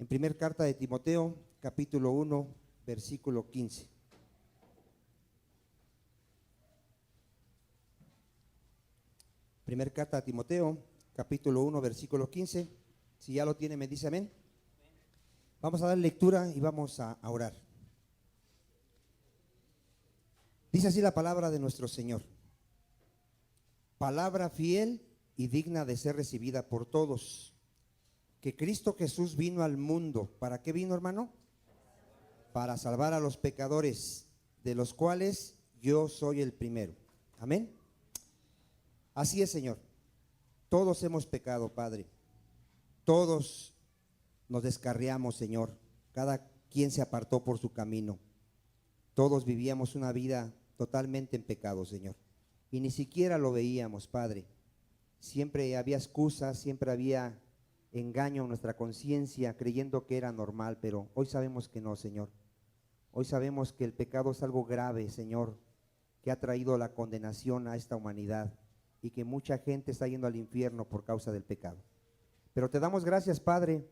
En primer carta de Timoteo, capítulo 1, versículo 15. Primer carta a Timoteo, capítulo 1, versículo 15. Si ya lo tiene, me dice amén. Vamos a dar lectura y vamos a orar. Dice así la palabra de nuestro Señor. Palabra fiel y digna de ser recibida por todos. Que Cristo Jesús vino al mundo. ¿Para qué vino, hermano? Para salvar a los pecadores, de los cuales yo soy el primero. Amén. Así es, Señor. Todos hemos pecado, Padre. Todos nos descarriamos, Señor. Cada quien se apartó por su camino. Todos vivíamos una vida totalmente en pecado, Señor. Y ni siquiera lo veíamos, Padre. Siempre había excusas, siempre había engaño en nuestra conciencia, creyendo que era normal, pero hoy sabemos que no, Señor. Hoy sabemos que el pecado es algo grave, Señor, que ha traído la condenación a esta humanidad y que mucha gente está yendo al infierno por causa del pecado. Pero te damos gracias, Padre,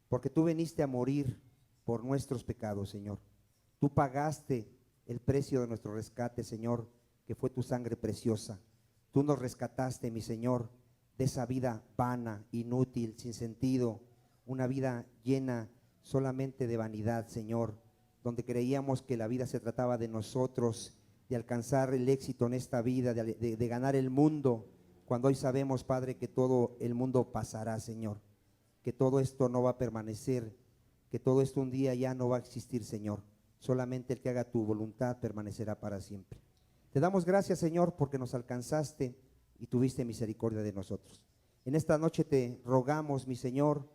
porque tú viniste a morir por nuestros pecados, Señor. Tú pagaste el precio de nuestro rescate, Señor, que fue tu sangre preciosa. Tú nos rescataste, mi Señor, de esa vida vana, inútil, sin sentido, una vida llena solamente de vanidad, Señor, donde creíamos que la vida se trataba de nosotros, de alcanzar el éxito en esta vida, de ganar el mundo, cuando hoy sabemos, Padre, que todo el mundo pasará, Señor, que todo esto no va a permanecer, que todo esto un día ya no va a existir, Señor. Solamente el que haga tu voluntad permanecerá para siempre. Te damos gracias, Señor, porque nos alcanzaste y tuviste misericordia de nosotros. En esta noche te rogamos, mi Señor,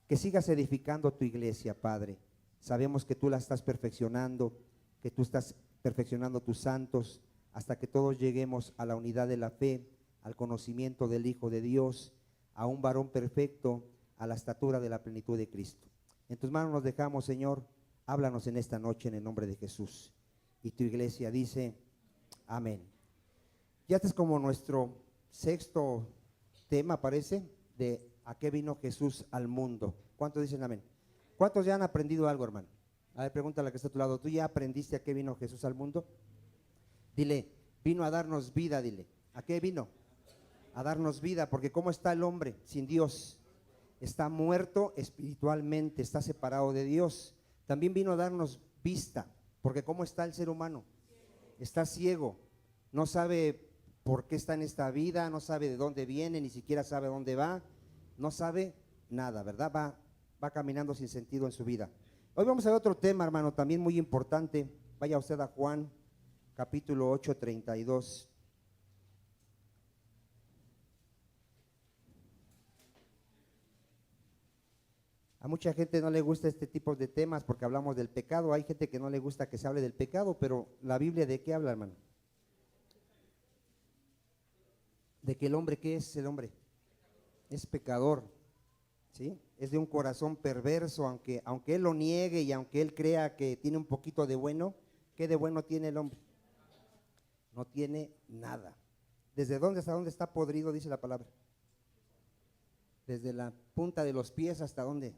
que sigas edificando tu iglesia, Padre. Sabemos que tú la estás perfeccionando, que tú estás perfeccionando tus santos, hasta que todos lleguemos a la unidad de la fe, al conocimiento del Hijo de Dios, a un varón perfecto, a la estatura de la plenitud de Cristo. En tus manos nos dejamos, Señor. Háblanos en esta noche en el nombre de Jesús. Y tu iglesia dice, amén. Ya este es como nuestro sexto tema, parece, de a qué vino Jesús al mundo. ¿Cuántos dicen amén? ¿Cuántos ya han aprendido algo, hermano? A ver, pregúntale a la que está a tu lado. ¿Tú ya aprendiste a qué vino Jesús al mundo? Dile, vino a darnos vida, dile. ¿A qué vino? A darnos vida, porque ¿cómo está el hombre sin Dios? Está muerto espiritualmente, está separado de Dios. También vino a darnos vista, porque ¿cómo está el ser humano? Está ciego, no sabe por qué está en esta vida, no sabe de dónde viene, ni siquiera sabe dónde va, no sabe nada, ¿verdad? Va caminando sin sentido en su vida. Hoy vamos a ver otro tema, hermano, también muy importante. Vaya usted a Juan, capítulo 8, 32. A mucha gente no le gusta este tipo de temas porque hablamos del pecado. Hay gente que no le gusta que se hable del pecado, pero la Biblia, ¿de qué habla, hermano? De que el hombre, ¿qué es el hombre? Es pecador, ¿sí? Es de un corazón perverso, aunque él lo niegue y aunque él crea que tiene un poquito de bueno. ¿Qué de bueno tiene el hombre? No tiene nada. ¿Desde dónde hasta dónde está podrido, dice la palabra? Desde la punta de los pies hasta dónde?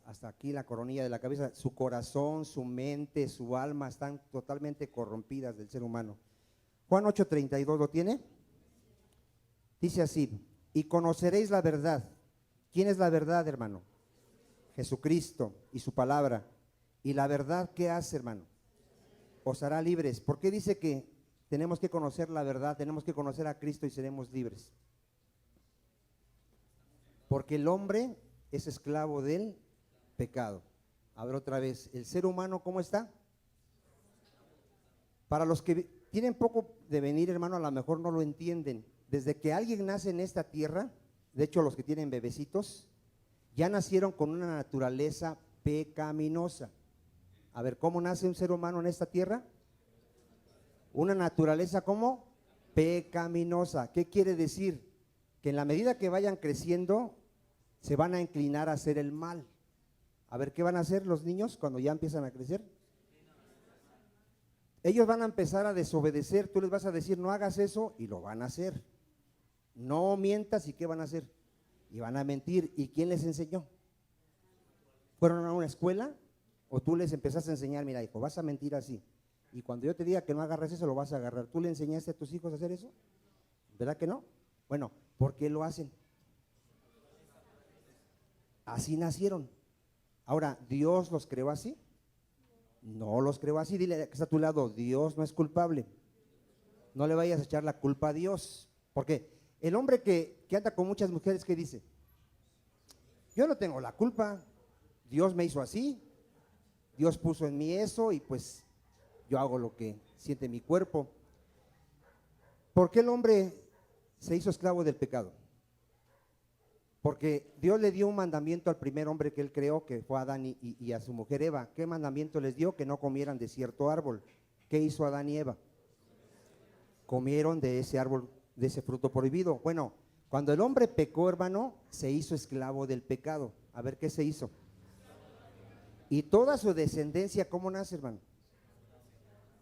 Hasta aquí la coronilla de la cabeza. Su corazón, su mente, su alma están totalmente corrompidas del ser humano. Juan 8:32, ¿lo tiene? Dice así, y conoceréis la verdad. ¿Quién es la verdad, hermano? Jesucristo y su palabra. ¿Y la verdad qué hace, hermano? Os hará libres. ¿Por qué dice que tenemos que conocer la verdad? Tenemos que conocer a Cristo y seremos libres. Porque el hombre es esclavo del pecado. A ver otra vez, el ser humano, ¿cómo está? Para los que tienen poco de venir, hermano, a lo mejor no lo entienden. Desde que alguien nace en esta tierra, de hecho los que tienen bebecitos, ya nacieron con una naturaleza pecaminosa. A ver, ¿cómo nace un ser humano en esta tierra? Una naturaleza ¿cómo? Pecaminosa. ¿Qué quiere decir? Que en la medida que vayan creciendo, se van a inclinar a hacer el mal. A ver, ¿qué van a hacer los niños cuando ya empiezan a crecer? Ellos van a empezar a desobedecer. Tú les vas a decir, no hagas eso, y lo van a hacer. No mientas, ¿y qué van a hacer? Y van a mentir. ¿Y quién les enseñó? ¿Fueron a una escuela? ¿O tú les empezaste a enseñar, mira hijo, vas a mentir así? Y cuando yo te diga que no agarres eso, lo vas a agarrar. ¿Tú le enseñaste a tus hijos a hacer eso? ¿Verdad que no? Bueno, ¿por qué lo hacen? Así nacieron. Ahora, ¿Dios los creó así? No los creó así. Dile que está a tu lado, Dios no es culpable. No le vayas a echar la culpa a Dios. Porque el hombre que anda con muchas mujeres, ¿qué dice? Yo no tengo la culpa. Dios me hizo así. Dios puso en mí eso y pues yo hago lo que siente mi cuerpo. ¿Por qué el hombre se hizo esclavo del pecado? Porque Dios le dio un mandamiento al primer hombre que él creó, que fue Adán y a su mujer Eva. ¿Qué mandamiento les dio? Que no comieran de cierto árbol. ¿Qué hizo Adán y Eva? Comieron de ese árbol, de ese fruto prohibido. Bueno, cuando el hombre pecó, hermano, se hizo esclavo del pecado. A ver, ¿qué se hizo? Y toda su descendencia, ¿cómo nace, hermano?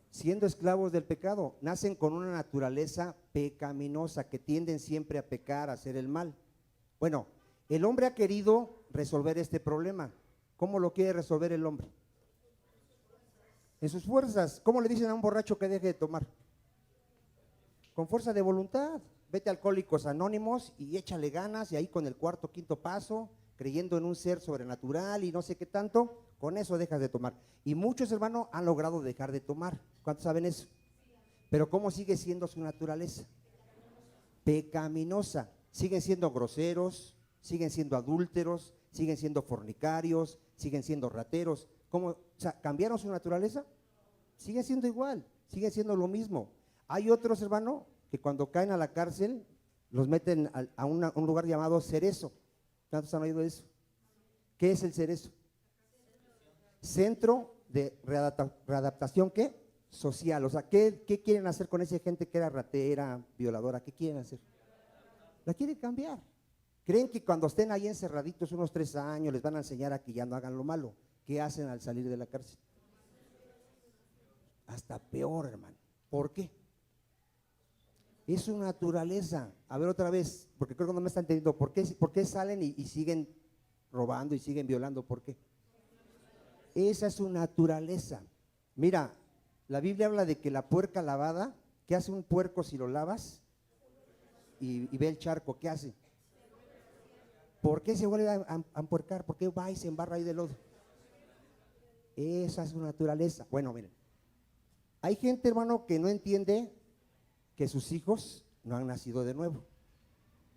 Siendo esclavos del pecado. Nacen con una naturaleza pecaminosa, que tienden siempre a pecar, a hacer el mal. Bueno, el hombre ha querido resolver este problema. ¿Cómo lo quiere resolver el hombre? En sus fuerzas. ¿Cómo le dicen a un borracho que deje de tomar? Con fuerza de voluntad. Vete a Alcohólicos Anónimos y échale ganas, y ahí con el cuarto, quinto paso, creyendo en un ser sobrenatural y no sé qué tanto, con eso dejas de tomar. Y muchos, hermanos, han logrado dejar de tomar. ¿Cuántos saben eso? Pero ¿cómo sigue siendo su naturaleza? Pecaminosa. Siguen siendo groseros, siguen siendo adúlteros, siguen siendo fornicarios, siguen siendo rateros. ¿Cómo? O sea, ¿cambiaron su naturaleza? Siguen siendo igual, siguen siendo lo mismo. Hay otros, hermano, que cuando caen a la cárcel, los meten a un lugar llamado cerezo. ¿Cuántos han oído eso? ¿Qué es el cerezo? Centro de readaptación, ¿qué? Social. O sea, ¿qué quieren hacer con esa gente que era ratera, violadora? ¿Qué quieren hacer? La quieren cambiar. Creen que cuando estén ahí encerraditos unos 3 años les van a enseñar a que ya no hagan lo malo. ¿Qué hacen al salir de la cárcel? Hasta peor, hermano. ¿Por qué? Es su naturaleza. A ver otra vez, porque creo que no me están entendiendo. ¿Por qué salen y siguen robando y siguen violando? ¿Por qué? Esa es su naturaleza. Mira, la Biblia habla de que la puerca lavada, ¿qué hace un puerco si lo lavas? Y ve el charco, ¿qué hace? ¿Por qué se vuelve a empuercar? ¿Por qué va y se embarra ahí de lodo? Esa es su naturaleza. Bueno, miren, hay gente, hermano, que no entiende que sus hijos no han nacido de nuevo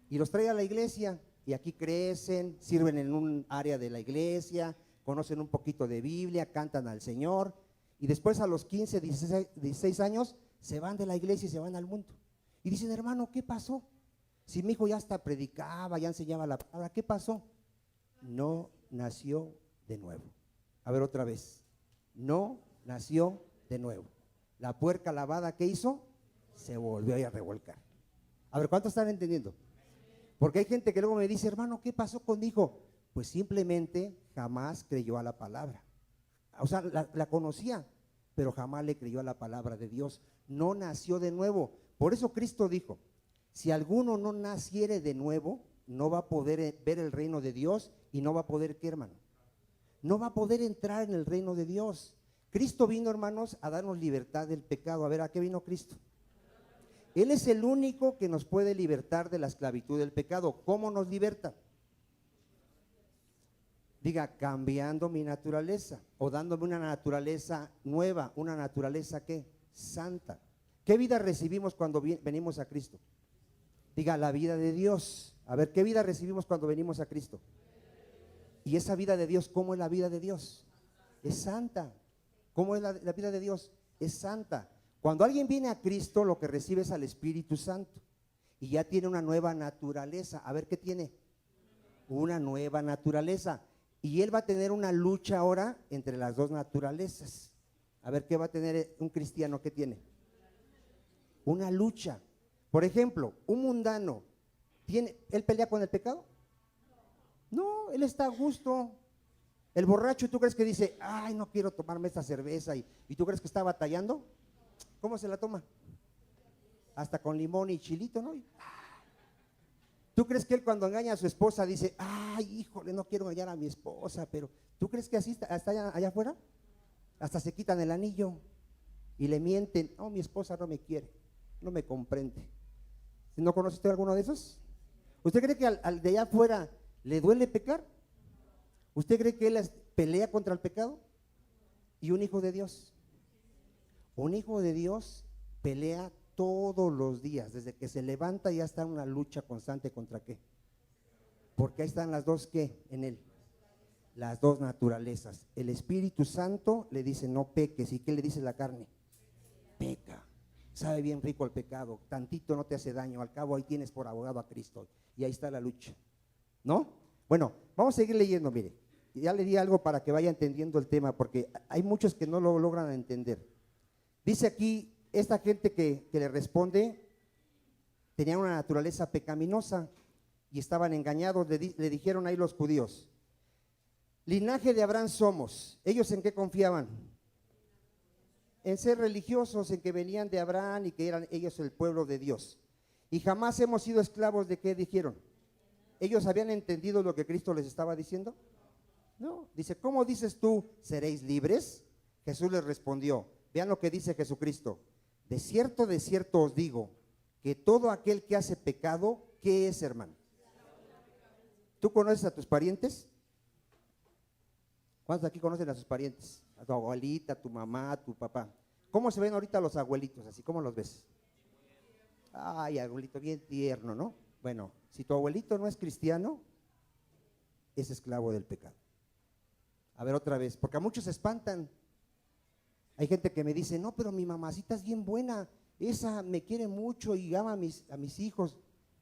y los trae a la iglesia y aquí crecen, sirven en un área de la iglesia, conocen un poquito de Biblia, cantan al Señor y después a los 15, 16 años se van de la iglesia y se van al mundo. Y dicen, hermano, ¿qué pasó? Si mi hijo ya hasta predicaba, ya enseñaba la palabra, ¿qué pasó? No nació de nuevo. A ver otra vez. No nació de nuevo. La puerca lavada, ¿qué hizo? Se volvió a revolcar. A ver, ¿cuántos están entendiendo? Porque hay gente que luego me dice, hermano, ¿qué pasó con mi hijo? Pues simplemente jamás creyó a la palabra. O sea, la conocía, pero jamás le creyó a la palabra de Dios. No nació de nuevo. Por eso Cristo dijo, si alguno no naciere de nuevo, no va a poder ver el reino de Dios y no va a poder, ¿qué, hermano? No va a poder entrar en el reino de Dios. Cristo vino, hermanos, a darnos libertad del pecado. A ver, ¿a qué vino Cristo? Él es el único que nos puede libertar de la esclavitud del pecado. ¿Cómo nos liberta? Diga, cambiando mi naturaleza o dándome una naturaleza nueva, una naturaleza ¿qué? Santa. ¿Qué vida recibimos cuando venimos a Cristo? Diga, la vida de Dios. A ver, ¿qué vida recibimos cuando venimos a Cristo? Y esa vida de Dios, ¿cómo es la vida de Dios? Es santa. ¿Cómo es la vida de Dios? Es santa. Cuando alguien viene a Cristo, lo que recibe es al Espíritu Santo y ya tiene una nueva naturaleza. A ver, ¿qué tiene? Una nueva naturaleza. Y él va a tener una lucha ahora entre las dos naturalezas. A ver, ¿qué va a tener un cristiano? ¿Qué tiene? Una lucha. Por ejemplo, un mundano, ¿él pelea con el pecado? No, él está a gusto. El borracho, ¿tú crees que dice, ay, no quiero tomarme esta cerveza? ¿Y tú crees que está batallando? ¿Cómo se la toma? Hasta con limón y chilito, ¿no? ¿Tú crees que él cuando engaña a su esposa dice, ay, híjole, no quiero engañar a mi esposa? Pero ¿tú crees que así está allá afuera? Hasta se quitan el anillo y le mienten. No, mi esposa no me quiere, no me comprende. ¿No conoce usted alguno de esos? ¿Usted cree que al de allá afuera le duele pecar? ¿Usted cree que él pelea contra el pecado? ¿Y un hijo de Dios? Un hijo de Dios pelea todos los días, desde que se levanta ya está en una lucha constante contra ¿qué? Porque ahí están las dos ¿qué? En él, las dos naturalezas. El Espíritu Santo le dice no peques, ¿y qué le dice la carne? Peca. Sabe bien rico el pecado, tantito no te hace daño, al cabo ahí tienes por abogado a Cristo, y ahí está la lucha, ¿no? Bueno, vamos a seguir leyendo, mire, ya le di algo para que vaya entendiendo el tema, porque hay muchos que no lo logran entender. Dice aquí, esta gente que le responde, tenía una naturaleza pecaminosa, y estaban engañados, le dijeron ahí los judíos, linaje de Abraham somos. ¿Ellos en qué confiaban? En ser religiosos, en que venían de Abraham y que eran ellos el pueblo de Dios. Y jamás hemos sido esclavos de ¿qué dijeron? ¿Ellos habían entendido lo que Cristo les estaba diciendo? No, dice, ¿cómo dices tú, seréis libres? Jesús les respondió, vean lo que dice Jesucristo, de cierto os digo, que todo aquel que hace pecado, ¿qué es, hermano? ¿Tú conoces a tus parientes? ¿Cuántos aquí conocen a sus parientes? A tu abuelita, a tu mamá, a tu papá. ¿Cómo se ven ahorita los abuelitos así? ¿Cómo los ves? Ay, abuelito bien tierno, ¿no? Bueno, si tu abuelito no es cristiano, es esclavo del pecado. A ver otra vez, porque a muchos se espantan. Hay gente que me dice, no, pero mi mamacita es bien buena, esa me quiere mucho y ama a mis hijos.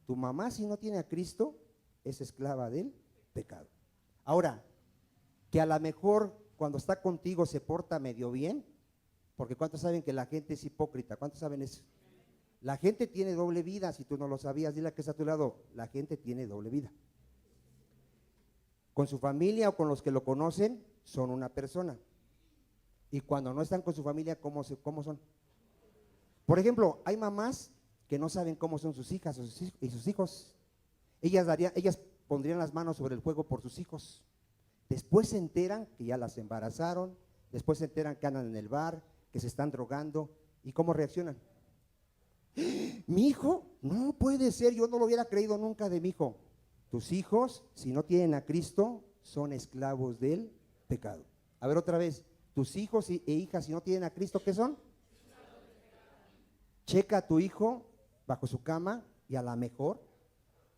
Tu mamá, si no tiene a Cristo, es esclava del pecado. Ahora, que a lo mejor cuando está contigo se porta medio bien, porque ¿cuántos saben que la gente es hipócrita? ¿Cuántos saben eso? La gente tiene doble vida, si tú no lo sabías, dile a que está a tu lado, la gente tiene doble vida. Con su familia o con los que lo conocen, son una persona. Y cuando no están con su familia, ¿cómo son? Por ejemplo, hay mamás que no saben cómo son sus hijas y sus hijos. Ellas pondrían las manos sobre el fuego por sus hijos. Después se enteran que ya las embarazaron, después se enteran que andan en el bar, que se están drogando, ¿y cómo reaccionan? ¿Mi hijo? No puede ser, yo no lo hubiera creído nunca de mi hijo. Tus hijos, si no tienen a Cristo, son esclavos del pecado. A ver otra vez, tus hijos e hijas, si no tienen a Cristo, ¿qué son? Checa a tu hijo bajo su cama y a lo mejor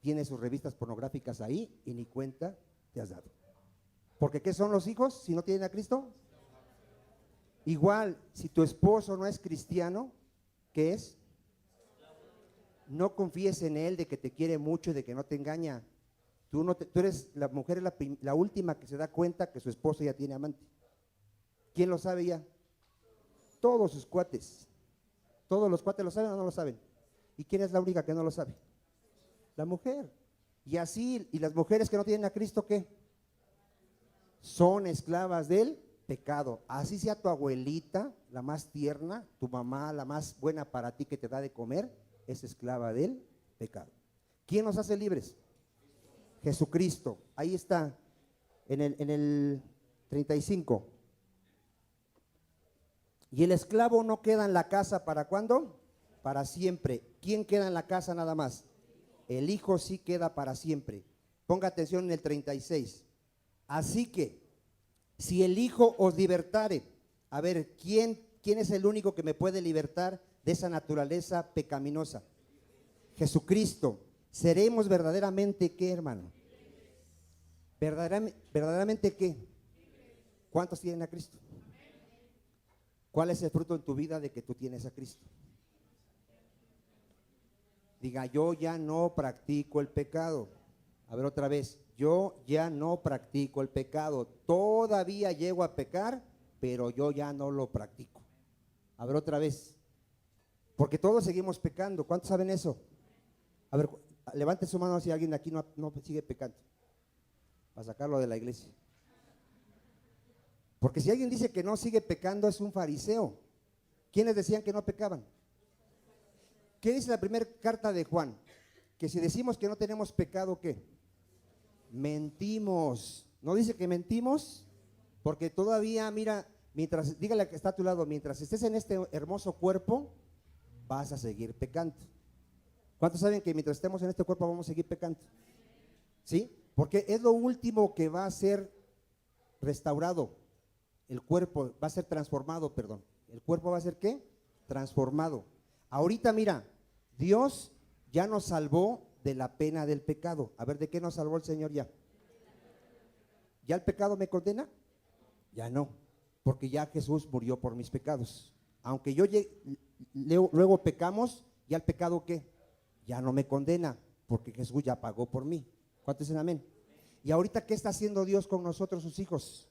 tiene sus revistas pornográficas ahí y ni cuenta te has dado. Porque ¿qué son los hijos si no tienen a Cristo? Igual, si tu esposo no es cristiano, ¿qué es? No confíes en él de que te quiere mucho y de que no te engaña. Tú eres, la mujer es la última que se da cuenta que su esposo ya tiene amante. ¿Quién lo sabe ya? Todos sus cuates. ¿Todos los cuates lo saben o no lo saben? ¿Y quién es la única que no lo sabe? La mujer. Y así, ¿y las mujeres que no tienen a Cristo qué? Son esclavas del pecado. Así sea tu abuelita, la más tierna, tu mamá, la más buena para ti que te da de comer, es esclava del pecado. ¿Quién nos hace libres? Jesucristo. Ahí está, en el 35. Y el esclavo no queda en la casa, ¿para cuándo? Para siempre. ¿Quién queda en la casa nada más? El hijo sí queda para siempre. Ponga atención en el 36. Así que, si el Hijo os libertare, a ver, ¿quién es el único que me puede libertar de esa naturaleza pecaminosa? Jesucristo. ¿Seremos verdaderamente qué, hermano? ¿Verdaderamente qué? ¿Cuántos tienen a Cristo? ¿Cuál es el fruto en tu vida de que tú tienes a Cristo? Diga, yo ya no practico el pecado. A ver otra vez, yo ya no practico el pecado. Todavía llego a pecar, pero yo ya no lo practico. A ver otra vez, porque todos seguimos pecando. ¿Cuántos saben eso? A ver, levante su mano si alguien aquí no sigue pecando, para sacarlo de la iglesia. Porque si alguien dice que no sigue pecando, es un fariseo. ¿Quiénes decían que no pecaban? ¿Qué dice la primera carta de Juan? que si decimos que no tenemos pecado, ¿qué? Mentimos. ¿No dice que mentimos? Porque todavía, mira, mientras, dígale que está a tu lado, mientras estés en este hermoso cuerpo, vas a seguir pecando. ¿Cuántos saben que mientras estemos en este cuerpo vamos a seguir pecando? ¿Sí? Porque es lo último que va a ser restaurado. El cuerpo va a ser transformado, perdón. ¿El cuerpo va a ser qué? Transformado. Ahorita mira, Dios ya nos salvó de la pena del pecado. A ver, ¿de qué nos salvó el Señor ya? ¿Ya el pecado me condena? Ya no, porque ya Jesús murió por mis pecados. Aunque luego pecamos, ya el pecado ¿qué? Ya no me condena, porque Jesús ya pagó por mí. ¿Cuántos dicen amén? Y ahorita, ¿qué está haciendo Dios con nosotros, sus hijos?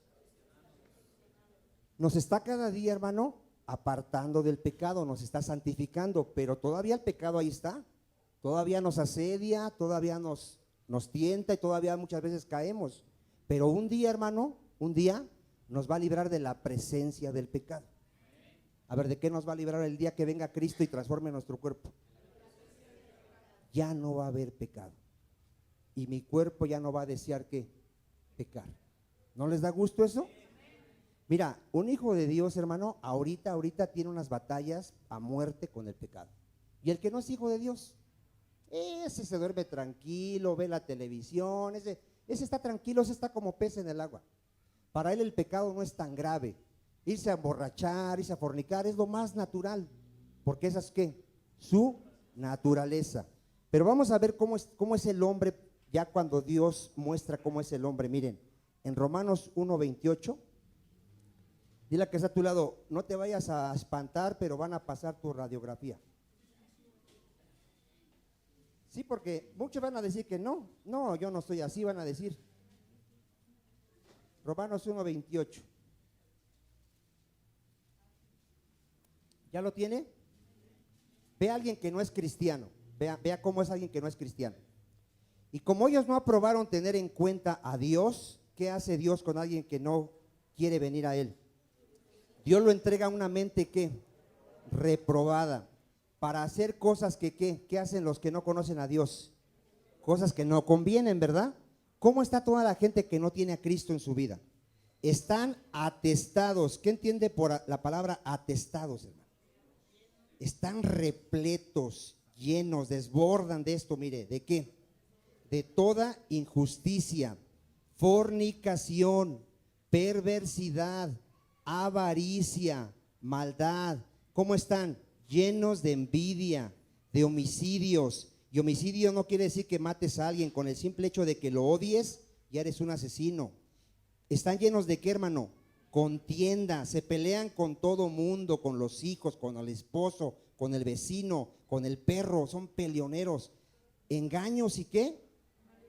Nos está cada día, hermano, apartando del pecado, nos está santificando, pero todavía el pecado ahí está, todavía nos asedia, todavía nos tienta y todavía muchas veces caemos. Pero un día, hermano, un día nos va a librar de la presencia del pecado. A ver, ¿de qué nos va a librar el día que venga Cristo y transforme nuestro cuerpo? Ya no va a haber pecado. Y mi cuerpo ya no va a desear ¿qué? Pecar. ¿No les da gusto eso? Mira, un hijo de Dios, hermano, ahorita tiene unas batallas a muerte con el pecado. Y el que no es hijo de Dios, ese se duerme tranquilo, ve la televisión, ese está tranquilo, ese está como pez en el agua. Para él el pecado no es tan grave. Irse a emborrachar, irse a fornicar es lo más natural, porque esa es ¿qué? Su naturaleza. Pero vamos a ver cómo es el hombre, ya cuando Dios muestra cómo es el hombre. Miren, en Romanos 1:28, dile a que está a tu lado, no te vayas a espantar, pero van a pasar tu radiografía. Sí, porque muchos van a decir que no, yo no estoy así, van a decir. Romanos 1:28. ¿Ya lo tiene? Ve a alguien que no es cristiano, vea cómo es alguien que no es cristiano. Y como ellos no aprobaron tener en cuenta a Dios, ¿qué hace Dios con alguien que no quiere venir a Él? Dios lo entrega a una mente ¿qué? Reprobada, para hacer cosas que ¿qué hacen los que no conocen a Dios? Cosas que no convienen, ¿verdad? ¿Cómo está toda la gente que no tiene a Cristo en su vida? Están atestados. ¿Qué entiende por la palabra atestados, hermano? Están repletos, llenos, desbordan de esto, mire, ¿de qué? De toda injusticia, fornicación, perversidad, avaricia, maldad. ¿Cómo están? Llenos de envidia, de homicidios. Y homicidio no quiere decir que mates a alguien, con el simple hecho de que lo odies, ya eres un asesino. ¿Están llenos de qué, hermano? Contienda, se pelean con todo mundo, con los hijos, con el esposo, con el vecino, con el perro, son peleoneros. Engaños y qué?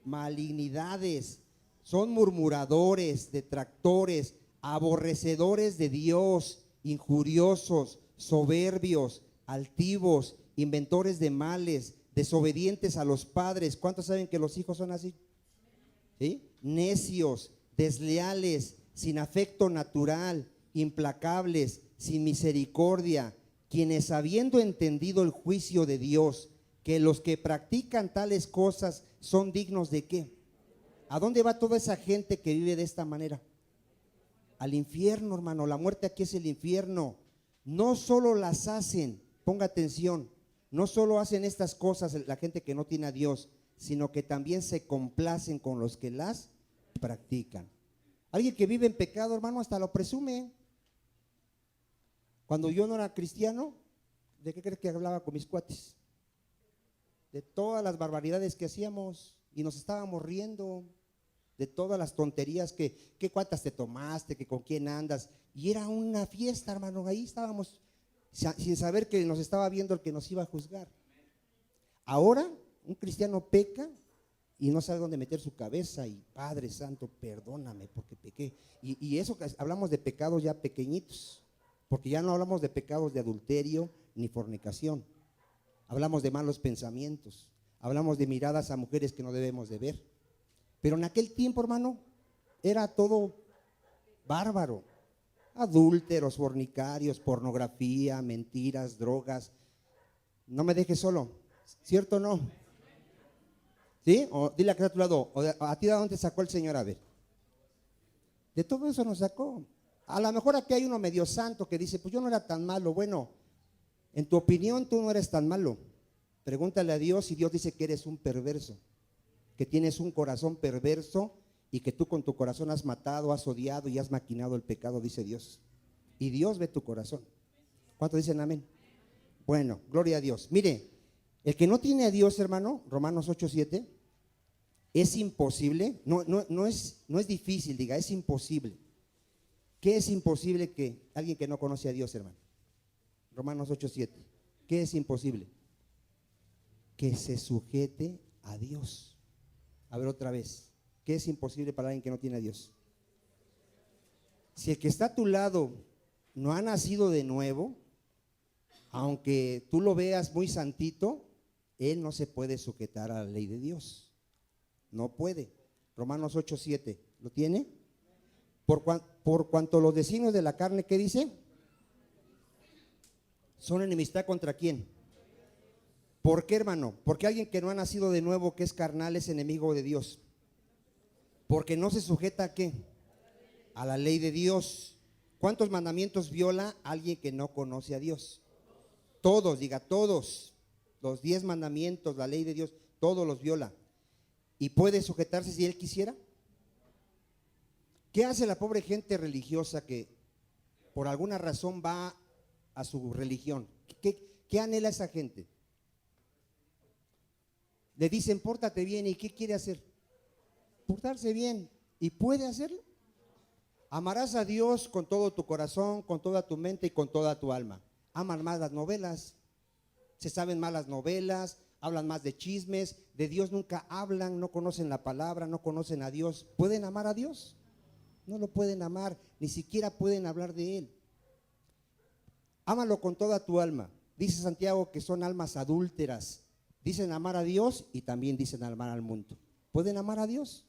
Malignidades, son murmuradores, detractores, aborrecedores de Dios, injuriosos, soberbios, altivos, inventores de males, desobedientes a los padres. ¿Cuántos saben que los hijos son así? ¿Sí? Necios, desleales, sin afecto natural, implacables, sin misericordia, quienes habiendo entendido el juicio de Dios, que los que practican tales cosas son dignos de ¿qué? ¿A dónde va toda esa gente que vive de esta manera? Al infierno, hermano. La muerte aquí es el infierno. No solo las hacen, ponga atención, no solo hacen estas cosas la gente que no tiene a Dios, sino que también se complacen con los que las practican. Alguien que vive en pecado, hermano, hasta lo presume. Cuando yo no era cristiano, ¿de qué crees que hablaba con mis cuates? De todas las barbaridades que hacíamos y nos estábamos riendo, de todas las tonterías que cuántas te tomaste, que con quién andas, y era una fiesta, hermano. Ahí estábamos sin saber que nos estaba viendo el que nos iba a juzgar. Ahora un cristiano peca y no sabe dónde meter su cabeza y Padre Santo, perdóname porque pequé. Y eso que hablamos de pecados ya pequeñitos, porque ya no hablamos de pecados de adulterio ni fornicación. Hablamos de malos pensamientos, hablamos de miradas a mujeres que no debemos de ver. Pero en aquel tiempo, hermano, era todo bárbaro. Adúlteros, fornicarios, pornografía, mentiras, drogas. No me dejes solo, ¿cierto o no? ¿Sí? O dile a que está a tu lado, a ti de dónde te sacó el Señor, a ver. De todo eso nos sacó. A lo mejor aquí hay uno medio santo que dice, pues yo no era tan malo. Bueno, en tu opinión tú no eres tan malo. Pregúntale a Dios si Dios dice que eres un perverso, que tienes un corazón perverso y que tú con tu corazón has matado, has odiado y has maquinado el pecado, dice Dios. Y Dios ve tu corazón. ¿Cuántos dicen amén? Bueno, gloria a Dios. Mire, el que no tiene a Dios, hermano, Romanos 8:7, es imposible, no es difícil, diga, es imposible. ¿Qué es imposible que alguien que no conoce a Dios, hermano? Romanos 8:7. ¿Qué es imposible? Que se sujete a Dios. A ver otra vez. ¿Qué es imposible para alguien que no tiene a Dios? Si el que está a tu lado no ha nacido de nuevo, aunque tú lo veas muy santito, él no se puede sujetar a la ley de Dios. No puede. Romanos 8:7. ¿Lo tiene? Por cuanto los designios de la carne, ¿qué dice? Son enemistad contra quién. ¿Por qué, hermano? Porque alguien que no ha nacido de nuevo, que es carnal, es enemigo de Dios. Porque no se sujeta a qué. A la ley de Dios. ¿Cuántos mandamientos viola alguien que no conoce a Dios? Todos, diga todos. Los 10 mandamientos, la ley de Dios, todos los viola. ¿Y puede sujetarse si él quisiera? ¿Qué hace la pobre gente religiosa que por alguna razón va a su religión? ¿Qué anhela esa gente? Le dicen, pórtate bien, ¿y qué quiere hacer? Portarse bien. ¿Y puede hacerlo? Amarás a Dios con todo tu corazón, con toda tu mente y con toda tu alma. Aman más las novelas, se saben más las novelas, hablan más de chismes, de Dios nunca hablan, no conocen la palabra, no conocen a Dios. ¿Pueden amar a Dios? No lo pueden amar, ni siquiera pueden hablar de Él. Ámalo con toda tu alma. Dice Santiago que son almas adúlteras. Dicen amar a Dios y también dicen amar al mundo. ¿Pueden amar a Dios?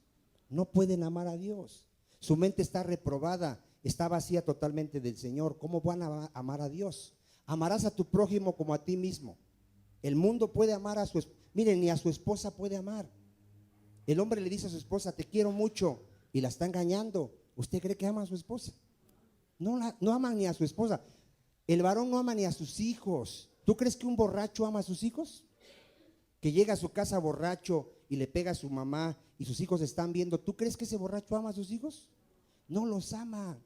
No pueden amar a Dios. Su mente está reprobada, está vacía totalmente del Señor. ¿Cómo van a amar a Dios? Amarás a tu prójimo como a ti mismo. El mundo puede amar a su esposa. Miren, ni a su esposa puede amar. El hombre le dice a su esposa, te quiero mucho, y la está engañando. ¿Usted cree que ama a su esposa? No ama ni a su esposa. El varón no ama ni a sus hijos. ¿Tú crees que un borracho ama a sus hijos? Que llega a su casa borracho y le pega a su mamá y sus hijos están viendo. ¿Tú crees que ese borracho ama a sus hijos? No los ama.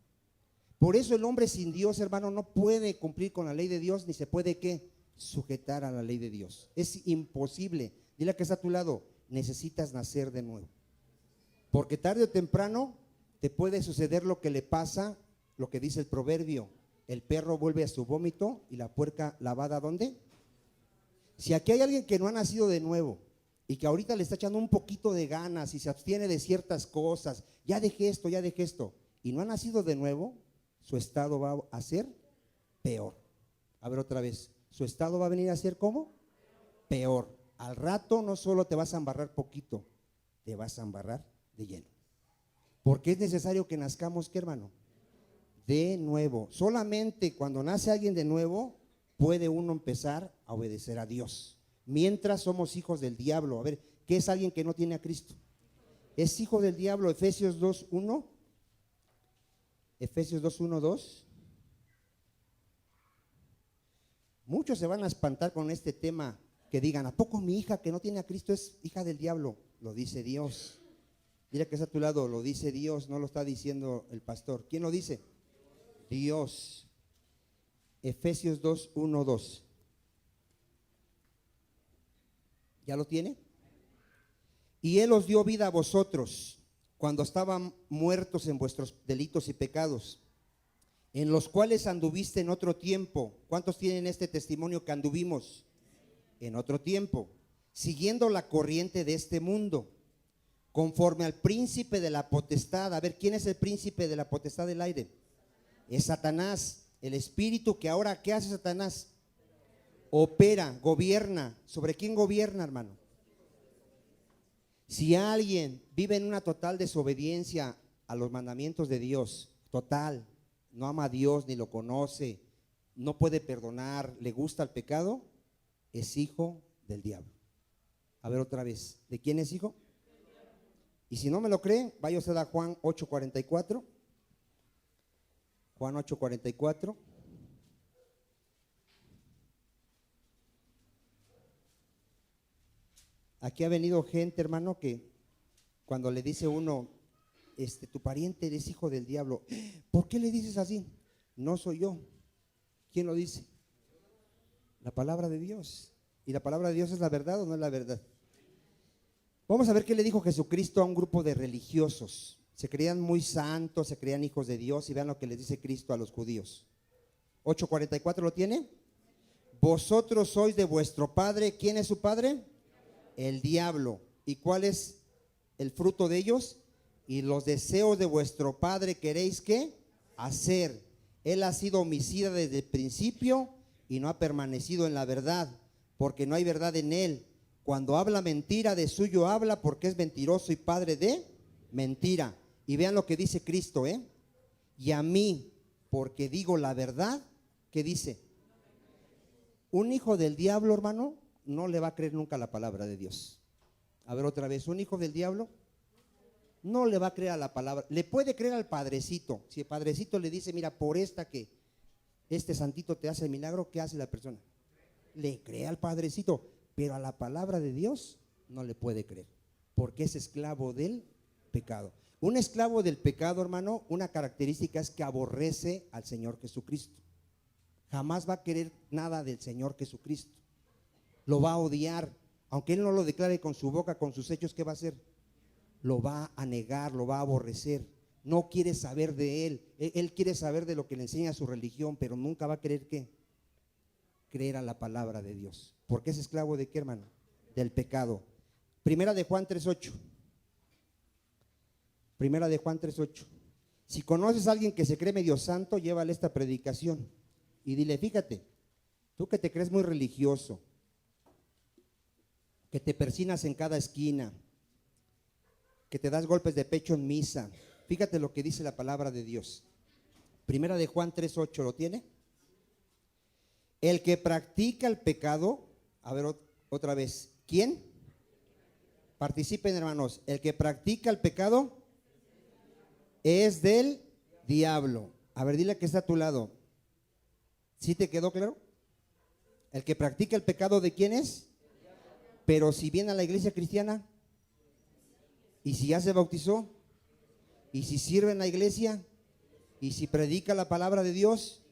Por eso el hombre sin Dios, hermano, no puede cumplir con la ley de Dios, ni se puede, ¿qué? Sujetar a la ley de Dios. Es imposible. Dile a que está a tu lado, necesitas nacer de nuevo. Porque tarde o temprano te puede suceder lo que le pasa, lo que dice el proverbio. El perro vuelve a su vómito y la puerca lavada, ¿dónde? Si aquí hay alguien que no ha nacido de nuevo y que ahorita le está echando un poquito de ganas y se abstiene de ciertas cosas, ya dejé esto, y no ha nacido de nuevo, su estado va a ser peor. A ver otra vez, su estado va a venir a ser ¿cómo? Peor. Al rato no solo te vas a embarrar poquito, te vas a embarrar de lleno. Porque es necesario que nazcamos, ¿qué, hermano? De nuevo. Solamente cuando nace alguien de nuevo puede uno empezar a obedecer a Dios. Mientras somos hijos del diablo. A ver, ¿qué es alguien que no tiene a Cristo? Es hijo del diablo. Efesios 2:1. Efesios 2:1-2. Muchos se van a espantar con este tema, que digan, ¿a poco mi hija que no tiene a Cristo es hija del diablo? Lo dice Dios. Dile que está a tu lado, lo dice Dios, no lo está diciendo el pastor. ¿Quién lo dice? Dios. Efesios 2:1-2. ¿Ya lo tiene? Y Él os dio vida a vosotros cuando estaban muertos en vuestros delitos y pecados, en los cuales anduviste en otro tiempo. ¿Cuántos tienen este testimonio que anduvimos? En otro tiempo, siguiendo la corriente de este mundo, conforme al príncipe de la potestad. A ver, ¿quién es el príncipe de la potestad del aire? Es Satanás, el espíritu que ahora, ¿qué hace Satanás? Opera, gobierna. ¿Sobre quién gobierna, hermano? Si alguien vive en una total desobediencia a los mandamientos de Dios, total, no ama a Dios ni lo conoce, no puede perdonar, le gusta el pecado, es hijo del diablo. A ver otra vez, ¿de quién es hijo? Y si no me lo creen, vaya usted a Juan 8:44. Juan 8:44. Aquí ha venido gente, hermano, que cuando le dice uno, tu pariente es hijo del diablo, ¿por qué le dices así? No soy yo. ¿Quién lo dice? La palabra de Dios. ¿Y la palabra de Dios es la verdad o no es la verdad? Vamos a ver qué le dijo Jesucristo a un grupo de religiosos. Se creían muy santos, se creían hijos de Dios, y vean lo que les dice Cristo a los judíos. 8:44, ¿lo tiene? Vosotros sois de vuestro padre. ¿Quién es su padre? El diablo. ¿Y cuál es el fruto de ellos? Y los deseos de vuestro padre queréis ¿qué? Hacer. Él ha sido homicida desde el principio y no ha permanecido en la verdad, porque no hay verdad en él. Cuando habla mentira, de suyo habla, porque es mentiroso y padre de mentira. Y vean lo que dice Cristo, y a mí, porque digo la verdad, ¿qué dice? Un hijo del diablo, hermano, no le va a creer nunca la palabra de Dios. A ver otra vez, un hijo del diablo no le va a creer a la palabra. Le puede creer al padrecito. Si el padrecito le dice, mira, por que este santito te hace el milagro, ¿qué hace la persona? Le cree al padrecito, pero a la palabra de Dios no le puede creer, porque es esclavo del pecado. Un esclavo del pecado, hermano, una característica es que aborrece al Señor Jesucristo. Jamás va a querer nada del Señor Jesucristo. Lo va a odiar, aunque él no lo declare con su boca, con sus hechos, ¿qué va a hacer? Lo va a negar, lo va a aborrecer. No quiere saber de él. Él quiere saber de lo que le enseña su religión, pero nunca va a querer ¿qué? Creer a la palabra de Dios. ¿Porque es esclavo de qué, hermano? Del pecado. Primera de Juan 3:8. Primera de Juan 3:8. Si conoces a alguien que se cree medio santo, llévale esta predicación y dile, fíjate, tú que te crees muy religioso, que te persinas en cada esquina, que te das golpes de pecho en misa, fíjate lo que dice la palabra de Dios. Primera de Juan 3:8, ¿lo tiene? El que practica el pecado, a ver otra vez, ¿quién? Participen, hermanos. El que practica el pecado es del diablo. A ver, dile que está a tu lado. ¿Sí te quedó claro? El que practica el pecado, ¿de quién es? Pero si viene a la iglesia cristiana, y si ya se bautizó, y si sirve en la iglesia, y si predica la palabra de Dios,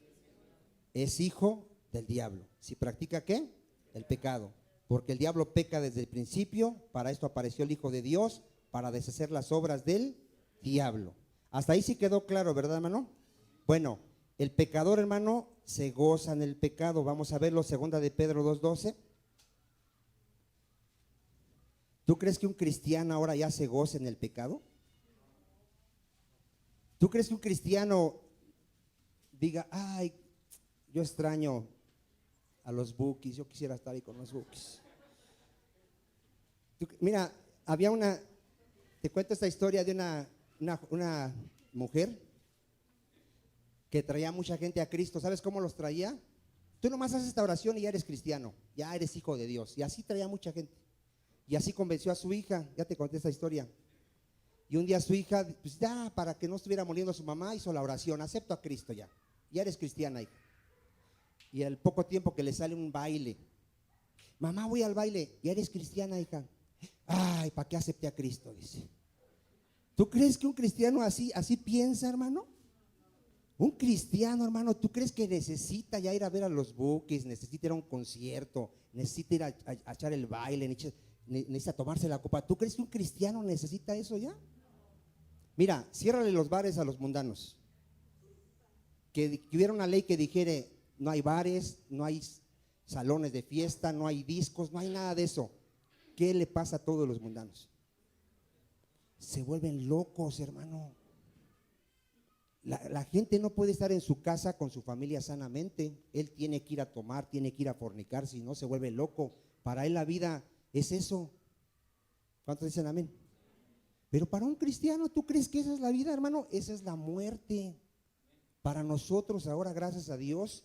es hijo del diablo. ¿Si practica qué? El pecado. Porque el diablo peca desde el principio. Para esto apareció el Hijo de Dios, para deshacer las obras del diablo. Hasta ahí sí quedó claro, ¿verdad, hermano? Bueno, el pecador, hermano, se goza en el pecado. Vamos a verlo, segunda de Pedro 2:12. ¿Tú crees que un cristiano ahora ya se goza en el pecado? ¿Tú crees que un cristiano diga, ay, yo extraño a los Bukis, yo quisiera estar ahí con los Bukis? Mira, había te cuento esta historia de una mujer que traía mucha gente a Cristo. ¿Sabes cómo los traía? Tú nomás haces esta oración y ya eres cristiano, ya eres hijo de Dios. Y así traía mucha gente. Y así convenció a su hija, ya te conté esta historia. Y un día su hija, pues ya, para que no estuviera moliendo a su mamá, hizo la oración, acepto a Cristo ya eres cristiana, hija. Y al poco tiempo que le sale un baile, mamá, voy al baile, ya eres cristiana, hija. Ay, ¿para qué acepté a Cristo? Dice. ¿Tú crees que un cristiano así piensa, hermano? Un cristiano, hermano, ¿tú crees que necesita ya ir a ver a los Bukis, necesita ir a un concierto, necesita ir a echar el baile, necesita tomarse la copa? ¿Tú crees que un cristiano necesita eso ya? Mira, ciérrale los bares a los mundanos. Que hubiera una ley que dijera, no hay bares, no hay salones de fiesta, no hay discos, no hay nada de eso. ¿Qué le pasa a todos los mundanos? Se vuelven locos, hermano. La gente no puede estar en su casa con su familia sanamente. Él tiene que ir a tomar, tiene que ir a fornicar, si no se vuelve loco. Para él la vida es eso. ¿Cuántos dicen amén? Pero para un cristiano, ¿tú crees que esa es la vida, hermano? Esa es la muerte. Para nosotros ahora, gracias a Dios,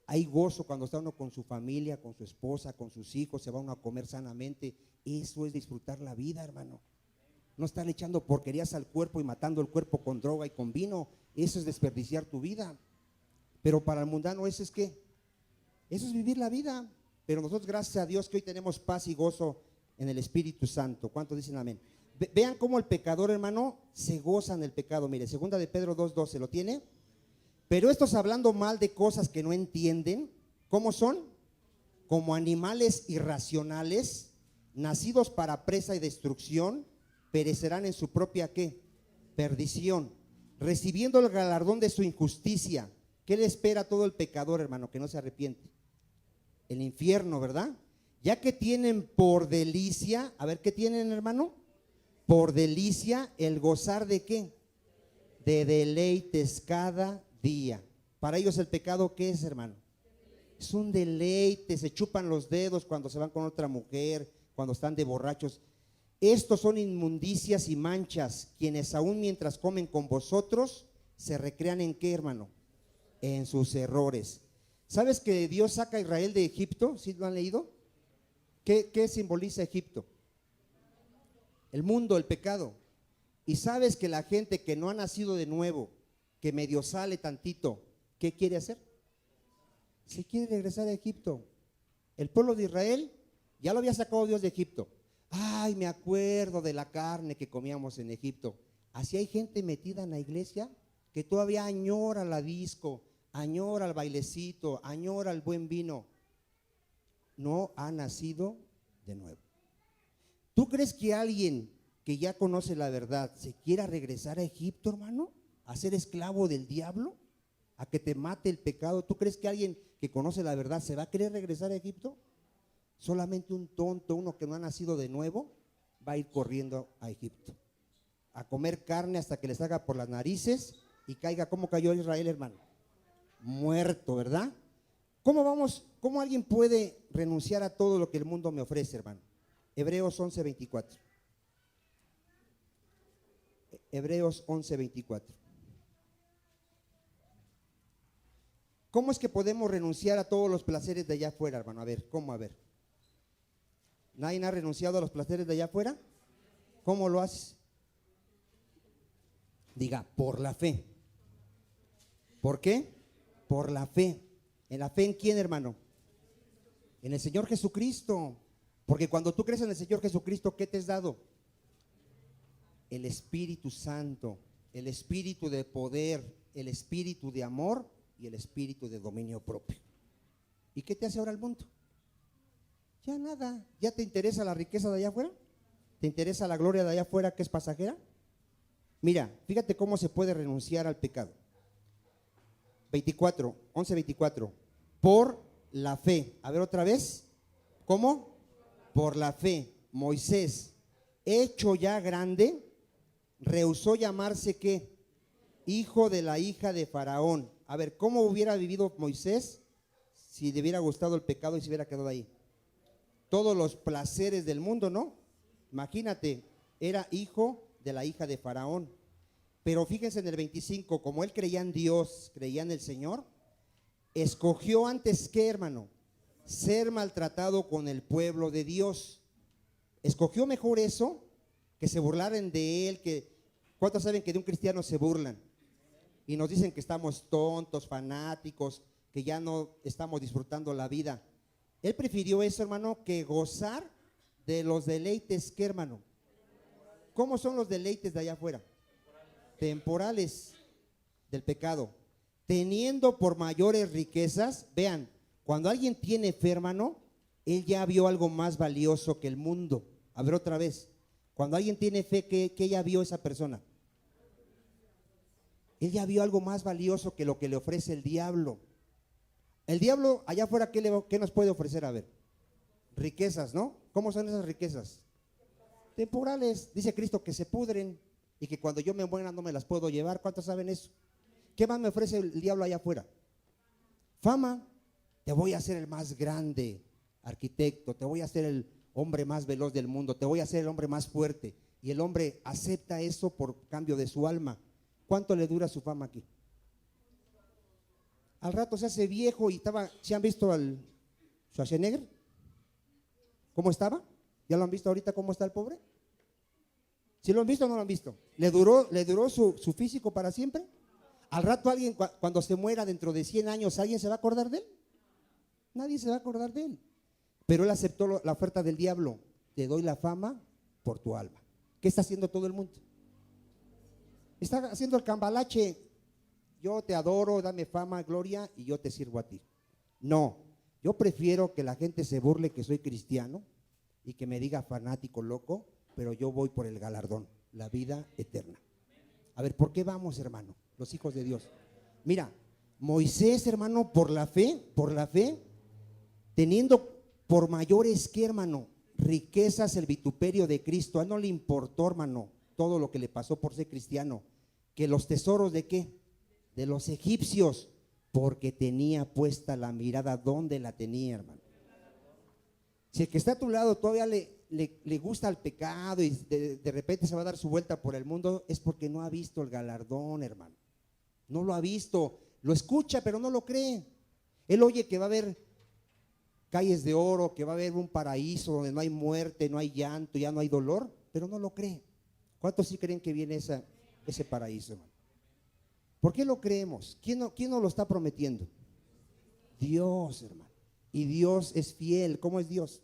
Hay gozo cuando está uno con su familia, con su esposa, con sus hijos, se va uno a comer sanamente. Eso es disfrutar la vida, hermano. No estar echando porquerías al cuerpo y matando el cuerpo con droga y con vino. Eso es desperdiciar tu vida. Pero para el mundano eso es ¿qué? Eso es vivir la vida. Pero nosotros, gracias a Dios, que hoy tenemos paz y gozo en el Espíritu Santo. ¿Cuántos dicen amén? Vean cómo el pecador, hermano, se goza en el pecado. Mire, segunda de Pedro 2:12, ¿lo tiene? Pero estos, hablando mal de cosas que no entienden, ¿cómo son? Como animales irracionales, nacidos para presa y destrucción, perecerán en su propia ¿qué? Perdición, recibiendo el galardón de su injusticia. ¿Qué le espera a todo el pecador, hermano, que no se arrepiente? El infierno, ¿verdad? Ya que tienen por delicia, a ver, ¿qué tienen, hermano? Por delicia el gozar de ¿qué? De deleites cada día. Para ellos el pecado, ¿qué es, hermano? Es un deleite, se chupan los dedos cuando se van con otra mujer, cuando están de borrachos. Estos son inmundicias y manchas, quienes aún mientras comen con vosotros, se recrean en ¿qué, hermano? En sus errores. ¿Sabes que Dios saca a Israel de Egipto? ¿Sí lo han leído? ¿Qué simboliza Egipto? El mundo, el pecado. Y sabes que la gente que no ha nacido de nuevo, que medio sale tantito, ¿qué quiere hacer? Se quiere regresar a Egipto. El pueblo de Israel ya lo había sacado Dios de Egipto. Ay, me acuerdo de la carne que comíamos en Egipto. Así hay gente metida en la iglesia que todavía añora la disco, añora el bailecito, añora el buen vino. No ha nacido de nuevo. ¿Tú crees que alguien que ya conoce la verdad se quiera regresar a Egipto, hermano? ¿A ser esclavo del diablo? ¿A que te mate el pecado? ¿Tú crees que alguien que conoce la verdad se va a querer regresar a Egipto? Solamente un tonto, uno que no ha nacido de nuevo, va a ir corriendo a Egipto, a comer carne hasta que le salga por las narices y caiga. ¿Cómo cayó Israel, hermano? Muerto, ¿verdad? ¿Cómo alguien puede renunciar a todo lo que el mundo me ofrece, hermano? Hebreos 11:24. Hebreos 11:24. ¿Cómo es que podemos renunciar a todos los placeres de allá afuera, hermano? A ver, ¿cómo? A ver. ¿Nadie ha renunciado a los placeres de allá afuera? ¿Cómo lo haces? Diga, por la fe. ¿Por qué? Por la fe. ¿En la fe en quién, hermano? En el Señor Jesucristo. Porque cuando tú crees en el Señor Jesucristo, ¿qué te has dado? El Espíritu Santo, el Espíritu de poder, el Espíritu de amor y el Espíritu de dominio propio. ¿Y qué te hace ahora el mundo? Ya nada. ¿Ya te interesa la riqueza de allá afuera? ¿Te interesa la gloria de allá afuera que es pasajera? Mira, fíjate cómo se puede renunciar al pecado. 11:24. Por la fe. A ver otra vez. ¿Cómo? Por la fe. Moisés, hecho ya grande, rehusó llamarse ¿qué? Hijo de la hija de Faraón. A ver, ¿cómo hubiera vivido Moisés si le hubiera gustado el pecado y se hubiera quedado ahí? Todos los placeres del mundo, ¿no? Imagínate, era hijo de la hija de Faraón. Pero fíjense en el 25, como él creía en Dios, creía en el Señor, escogió antes que, hermano, ser maltratado con el pueblo de Dios. Escogió mejor eso, que se burlaran de él, ¿cuántos saben que de un cristiano se burlan? Y nos dicen que estamos tontos, fanáticos, que ya no estamos disfrutando la vida. Él prefirió eso, hermano, que gozar de los deleites, ¿qué, hermano? ¿Cómo son los deleites de allá afuera? Temporales del pecado. Teniendo por mayores riquezas, vean, cuando alguien tiene fe, hermano, él ya vio algo más valioso que el mundo. A ver otra vez, cuando alguien tiene fe, ¿qué ya vio esa persona? Él ya vio algo más valioso que lo que le ofrece el diablo. El diablo allá afuera, ¿qué nos puede ofrecer? A ver, riquezas, ¿no? ¿Cómo son esas riquezas? Temporales. Dice Cristo que se pudren y que cuando yo me muera no me las puedo llevar. ¿Cuántos saben eso? ¿Qué más me ofrece el diablo allá afuera? Fama. Te voy a hacer el más grande arquitecto, te voy a hacer el hombre más veloz del mundo, te voy a hacer el hombre más fuerte. Y el hombre acepta eso por cambio de su alma. ¿Cuánto le dura su fama aquí? Al rato se hace viejo y estaba, ¿se han visto al Schwarzenegger? ¿Cómo estaba? ¿Ya lo han visto ahorita cómo está el pobre? ¿Sí lo han visto o no lo han visto? ¿Le duró su físico para siempre? Al rato alguien, cuando se muera dentro de 100 años, ¿alguien se va a acordar de él? Nadie se va a acordar de él. Pero él aceptó la oferta del diablo. Te doy la fama por tu alma. ¿Qué está haciendo todo el mundo? Está haciendo el cambalache. Yo te adoro, dame fama, gloria y yo te sirvo a ti. No, yo prefiero que la gente se burle que soy cristiano y que me diga fanático, loco, pero yo voy por el galardón, la vida eterna. A ver, ¿por qué vamos, hermano? Los hijos de Dios. Mira, Moisés, hermano, por la fe, teniendo por mayores que, hermano, riquezas el vituperio de Cristo. A él no le importó, hermano, todo lo que le pasó por ser cristiano. Que los tesoros de qué? De los egipcios, porque tenía puesta la mirada donde la tenía, hermano. Si el que está a tu lado todavía le gusta el pecado y de repente se va a dar su vuelta por el mundo, es porque no ha visto el galardón, hermano. No lo ha visto, lo escucha pero no lo cree. Él oye que va a haber calles de oro, que va a haber un paraíso donde no hay muerte, no hay llanto, ya no hay dolor, pero no lo cree. ¿Cuántos sí creen que viene ese paraíso, hermano? ¿Por qué lo creemos? ¿Quién nos lo está prometiendo? Dios, hermano. Y Dios es fiel. ¿Cómo es Dios?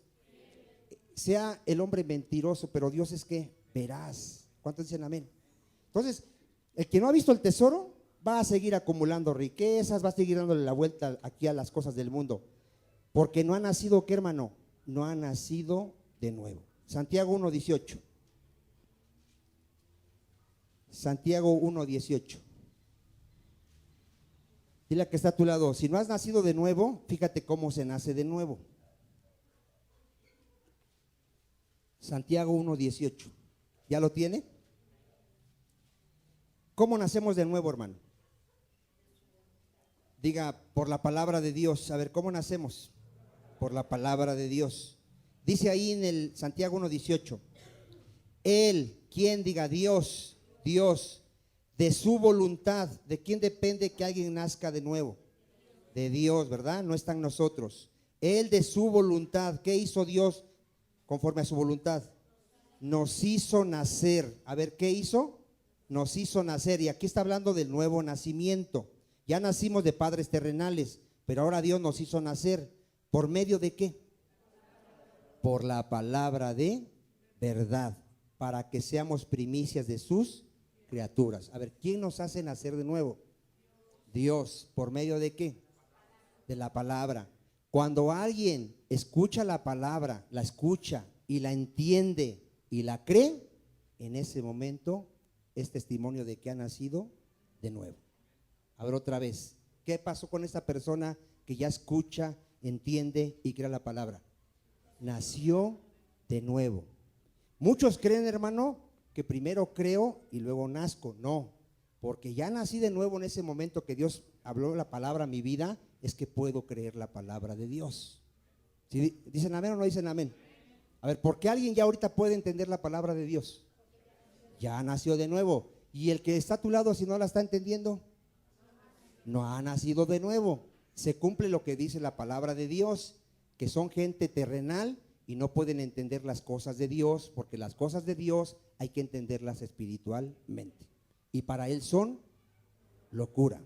Sea el hombre mentiroso, pero Dios es ¿qué? Veraz. ¿Cuántos dicen amén? Entonces, el que no ha visto el tesoro va a seguir acumulando riquezas, va a seguir dándole la vuelta aquí a las cosas del mundo, porque no ha nacido, ¿qué, hermano? No ha nacido de nuevo. Santiago 1:18. Santiago 1:18. Dile a que está a tu lado, si no has nacido de nuevo, fíjate cómo se nace de nuevo. Santiago 1:18. ¿Ya lo tiene? ¿Cómo nacemos de nuevo, hermano? Diga, por la palabra de Dios. A ver, ¿cómo nacemos? Por la palabra de Dios. Dice ahí en el Santiago 1:18. Él, ¿quién? Diga, Dios, de su voluntad. ¿De quién depende que alguien nazca de nuevo? De Dios, ¿verdad? No está en nosotros. Él de su voluntad. ¿Qué hizo Dios conforme a su voluntad? Nos hizo nacer. A ver, ¿qué hizo? Nos hizo nacer. Y aquí está hablando del nuevo nacimiento. Ya nacimos de padres terrenales, pero ahora Dios nos hizo nacer. ¿Por medio de qué? Por la palabra de verdad, para que seamos primicias de sus criaturas. A ver, ¿quién nos hace nacer de nuevo? Dios. ¿Por medio de qué? De la palabra. Cuando alguien escucha la palabra, la escucha y la entiende y la cree, en ese momento es testimonio de que ha nacido de nuevo. A ver, otra vez, ¿qué pasó con esa persona que ya escucha, entiende y cree la palabra? Nació de nuevo. Muchos creen, hermano, que primero creo y luego nazco. No, porque ya nací de nuevo en ese momento que Dios habló la palabra a mi vida, es que puedo creer la palabra de Dios. ¿Sí? ¿Dicen amén o no dicen amén? A ver, ¿por qué alguien ya ahorita puede entender la palabra de Dios? Ya nació de nuevo. Y el que está a tu lado, si no la está entendiendo, no ha nacido de nuevo. Se cumple lo que dice la palabra de Dios, que son gente terrenal y no pueden entender las cosas de Dios, porque las cosas de Dios hay que entenderlas espiritualmente. Y para él son locura.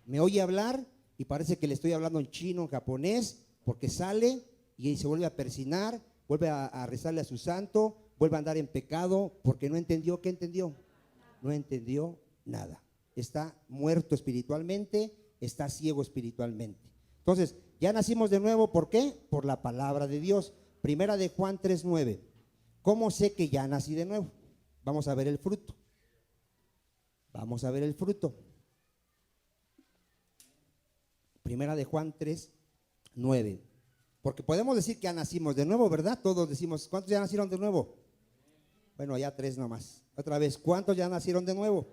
Me oye hablar y parece que le estoy hablando en chino, en japonés, porque sale y se vuelve a persignar, vuelve a rezarle a su santo, vuelve a andar en pecado, porque no entendió. ¿Qué entendió? No entendió nada. Está muerto espiritualmente, está ciego espiritualmente. Entonces, ya nacimos de nuevo, ¿por qué? Por la palabra de Dios. Primera de Juan 3:9. ¿Cómo sé que ya nací de nuevo? Vamos a ver el fruto. Vamos a ver el fruto. Primera de Juan 3:9. Porque podemos decir que ya nacimos de nuevo, ¿verdad? Todos decimos, ¿cuántos ya nacieron de nuevo? Bueno, ya 3 nomás. Otra vez, ¿cuántos ya nacieron de nuevo?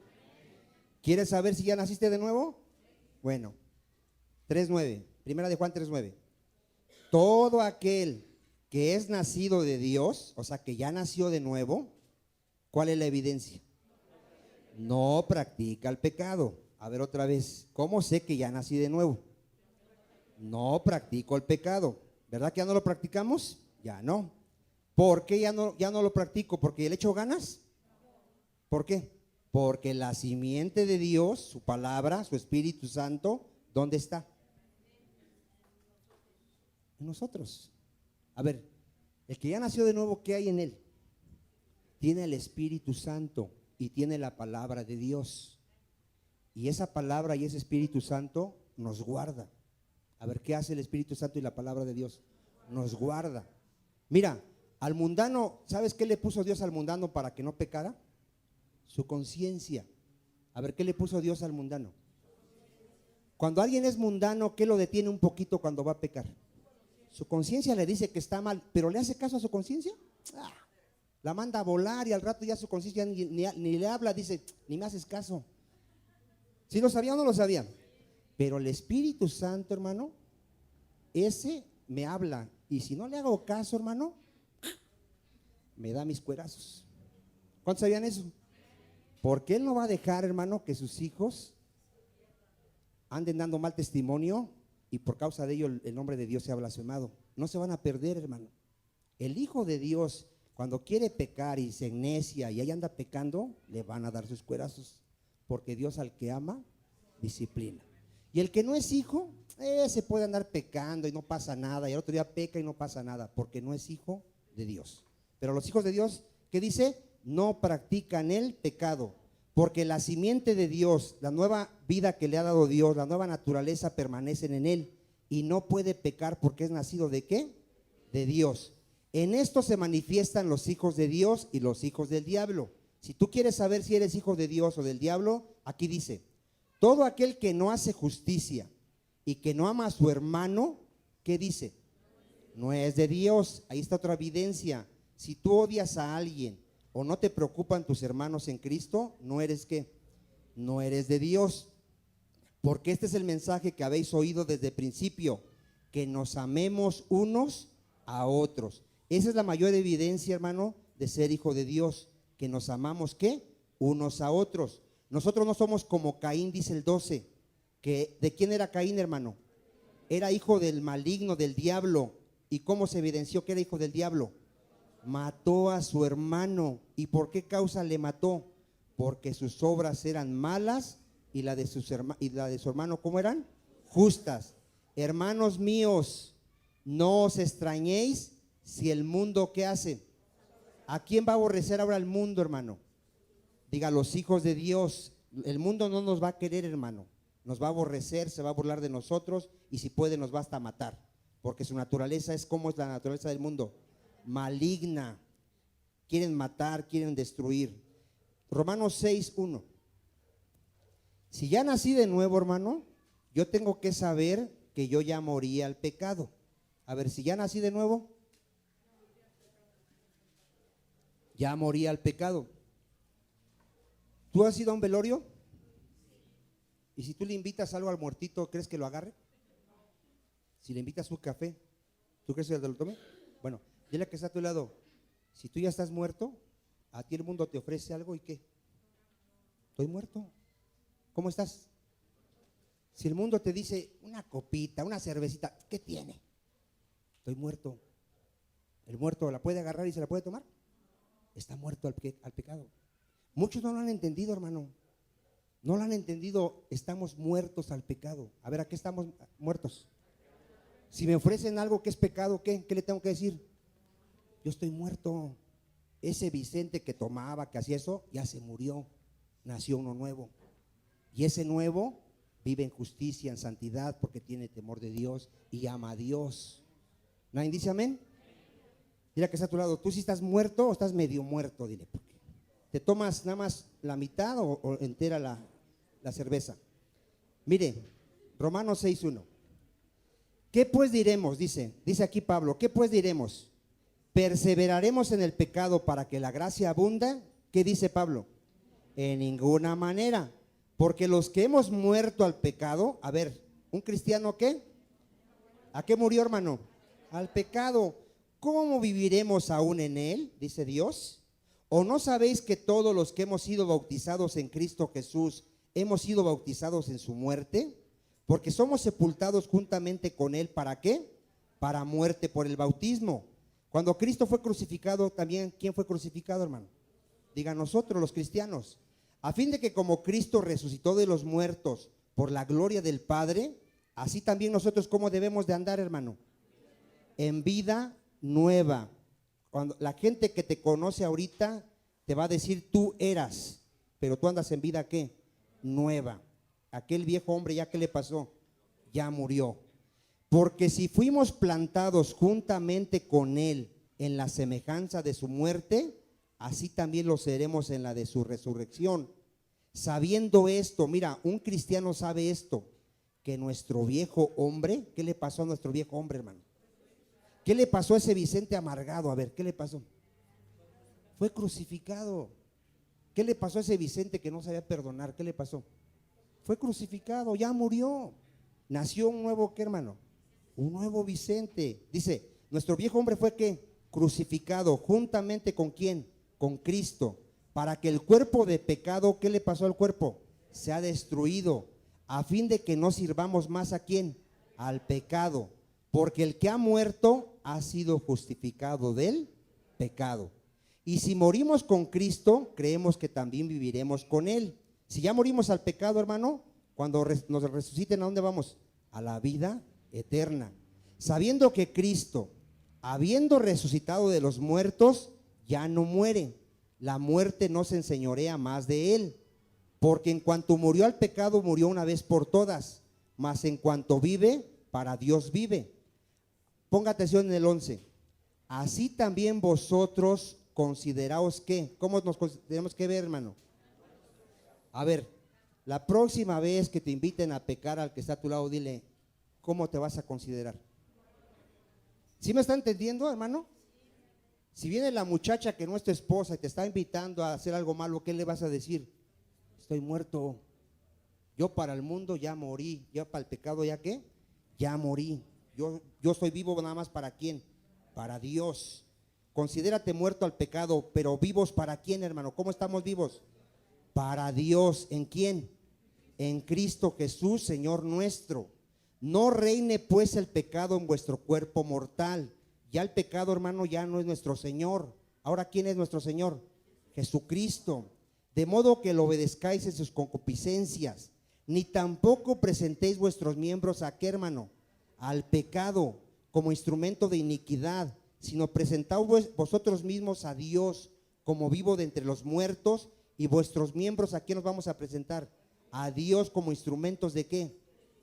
¿Quieres saber si ya naciste de nuevo? Bueno, 3:9. Primera de Juan 3:9. Todo aquel que es nacido de Dios, o sea que ya nació de nuevo, ¿cuál es la evidencia? No practica el pecado. A ver otra vez, ¿cómo sé que ya nací de nuevo? no practico el pecado. ¿Verdad que ya no lo practicamos? Ya no. ¿Por qué ya no lo practico? ¿Porque le echo ganas? ¿Por qué? Porque la simiente de Dios, su palabra, su Espíritu Santo, ¿dónde está? En nosotros. A ver, el que ya nació de nuevo, ¿qué hay en él? Tiene el Espíritu Santo y tiene la palabra de Dios. Y esa palabra y ese Espíritu Santo nos guarda. A ver, ¿qué hace el Espíritu Santo y la palabra de Dios? Nos guarda. Mira, al mundano, ¿sabes qué le puso Dios al mundano para que no pecara? Su conciencia. A ver, ¿qué le puso Dios al mundano? Cuando alguien es mundano, ¿qué lo detiene un poquito cuando va a pecar? Su conciencia le dice que está mal, pero ¿le hace caso a su conciencia? La manda a volar y al rato ya su conciencia ni le habla, dice, ni me haces caso. ¿Sí lo sabía o no lo sabía? Pero el Espíritu Santo, hermano, ese me habla. Y si no le hago caso, hermano, me da mis cuerazos. ¿Cuántos sabían eso? Porque Él no va a dejar, hermano, que sus hijos anden dando mal testimonio y por causa de ello el nombre de Dios sea blasfemado. No se van a perder, hermano. El Hijo de Dios, cuando quiere pecar y se ennecia y ahí anda pecando, le van a dar sus cuerazos. Porque Dios al que ama, disciplina. Y el que no es hijo, se puede andar pecando y no pasa nada. Y el otro día peca y no pasa nada, porque no es hijo de Dios. Pero los hijos de Dios, ¿qué dice? No practican el pecado, porque la simiente de Dios, la nueva vida que le ha dado Dios, la nueva naturaleza permanecen en él y no puede pecar porque es nacido ¿de qué? De Dios. En esto se manifiestan los hijos de Dios y los hijos del diablo. Si tú quieres saber si eres hijo de Dios o del diablo, aquí dice, todo aquel que no hace justicia y que no ama a su hermano, ¿qué dice? No es de Dios. Ahí está otra evidencia. Si tú odias a alguien o no te preocupan tus hermanos en Cristo, no eres ¿qué? No eres de Dios. Porque este es el mensaje que habéis oído desde el principio, que nos amemos unos a otros. Esa es la mayor evidencia, hermano, de ser hijo de Dios, que nos amamos ¿qué? Unos a otros. Nosotros no somos como Caín, dice el 12, que ¿de quién era Caín, hermano? Era hijo del maligno, del diablo. ¿Y cómo se evidenció que era hijo del diablo? Mató a su hermano. ¿Y por qué causa le mató? Porque sus obras eran malas y la de su hermano, ¿cómo eran? Justas. Hermanos míos, no os extrañéis si el mundo, ¿qué hace? ¿A quién va a aborrecer ahora el mundo, hermano? Diga, los hijos de Dios. El mundo no nos va a querer, hermano. Nos va a aborrecer, se va a burlar de nosotros y si puede nos va hasta matar. Porque su naturaleza es como es la naturaleza del mundo. Maligna. Quieren matar, quieren destruir. Romanos 6:1. Si ya nací de nuevo, hermano, yo tengo que saber que yo ya morí al pecado. A ver, si ya nací de nuevo, ya morí al pecado. ¿Tú has ido a un velorio? Y si tú le invitas algo al muertito, ¿crees que lo agarre? Si le invitas un café, ¿tú crees que lo tome? Bueno, dile que está a tu lado, si tú ya estás muerto, a ti el mundo te ofrece algo y ¿qué? Estoy muerto. ¿Cómo estás? Si el mundo te dice una copita, una cervecita, ¿qué tiene? Estoy muerto. ¿El muerto la puede agarrar y se la puede tomar? Está muerto al pecado. Muchos no lo han entendido, hermano. No lo han entendido. Estamos muertos al pecado. A ver, ¿a qué estamos muertos? Si me ofrecen algo que es pecado, ¿qué le tengo que decir? Yo estoy muerto. Ese Vicente que tomaba, que hacía eso, ya se murió. Nació uno nuevo. Y ese nuevo vive en justicia, en santidad, porque tiene temor de Dios y ama a Dios. ¿Nadie dice amén? Dile que está a tu lado, ¿tú sí estás muerto o estás medio muerto? Dile, porque ¿te tomas nada más la mitad o entera la cerveza? Mire, Romanos 6:1. ¿Qué pues diremos? Dice aquí Pablo, ¿qué pues diremos? ¿Perseveraremos en el pecado para que la gracia abunda? ¿Qué dice Pablo? En ninguna manera, porque los que hemos muerto al pecado, a ver, ¿un cristiano qué? ¿A qué murió, hermano? Al pecado. ¿Cómo viviremos aún en él? Dice Dios. ¿O no sabéis que todos los que hemos sido bautizados en Cristo Jesús hemos sido bautizados en su muerte? porque somos sepultados juntamente con Él. ¿Para qué? Para muerte por el bautismo. Cuando Cristo fue crucificado, también, ¿quién fue crucificado, hermano? Diga, nosotros los cristianos. A fin de que como Cristo resucitó de los muertos por la gloria del Padre, así también nosotros, ¿cómo debemos de andar, hermano? En vida nueva. Cuando la gente que te conoce ahorita te va a decir tú eras, pero tú andas en vida ¿qué? Nueva. Aquel viejo hombre, ¿ya qué le pasó? Ya murió. Porque si fuimos plantados juntamente con Él en la semejanza de su muerte, así también lo seremos en la de su resurrección. Sabiendo esto, mira, un cristiano sabe esto, que nuestro viejo hombre, ¿qué le pasó a nuestro viejo hombre, hermano? ¿Qué le pasó a ese Vicente amargado? A ver, ¿qué le pasó? Fue crucificado. ¿Qué le pasó a ese Vicente que no sabía perdonar? ¿Qué le pasó? Fue crucificado, ya murió. Nació un nuevo, ¿qué, hermano? Un nuevo Vicente. Dice, nuestro viejo hombre fue ¿qué? Crucificado juntamente con ¿quién? Con Cristo, para que el cuerpo de pecado, ¿qué le pasó al cuerpo? Se ha destruido, a fin de que no sirvamos más ¿a quién? Al pecado, porque el que ha muerto ha sido justificado del pecado. Y si morimos con Cristo, creemos que también viviremos con Él. Si ya morimos al pecado, hermano, cuando nos resuciten, ¿a dónde vamos? A la vida eterna. Sabiendo que Cristo, habiendo resucitado de los muertos, ya no muere. La muerte no se enseñorea más de Él. Porque en cuanto murió al pecado, murió una vez por todas. Mas en cuanto vive, para Dios vive. Ponga atención en el 11. Así también vosotros consideraos que, ¿cómo nos tenemos que ver, hermano? A ver, la próxima vez que te inviten a pecar al que está a tu lado, dile, ¿cómo te vas a considerar? ¿Sí me está entendiendo, hermano? Si viene la muchacha que no es tu esposa y te está invitando a hacer algo malo, ¿qué le vas a decir? Estoy muerto. Yo para el mundo ya morí. Yo para el pecado ya ¿qué? Ya morí. Yo estoy vivo nada más ¿para quién? Para Dios. Considérate muerto al pecado, pero vivos ¿para quién, hermano? ¿Cómo estamos vivos? Para Dios. ¿En quién? En Cristo Jesús, Señor nuestro. No reine pues el pecado en vuestro cuerpo mortal. Ya el pecado, hermano, ya no es nuestro Señor. Ahora, ¿quién es nuestro Señor? Jesucristo. De modo que lo obedezcáis en sus concupiscencias, ni tampoco presentéis vuestros miembros ¿a qué, hermano? Al pecado como instrumento de iniquidad, sino presentaos vosotros mismos a Dios como vivo de entre los muertos, y vuestros miembros ¿a quién nos vamos a presentar? A Dios como instrumentos ¿de qué?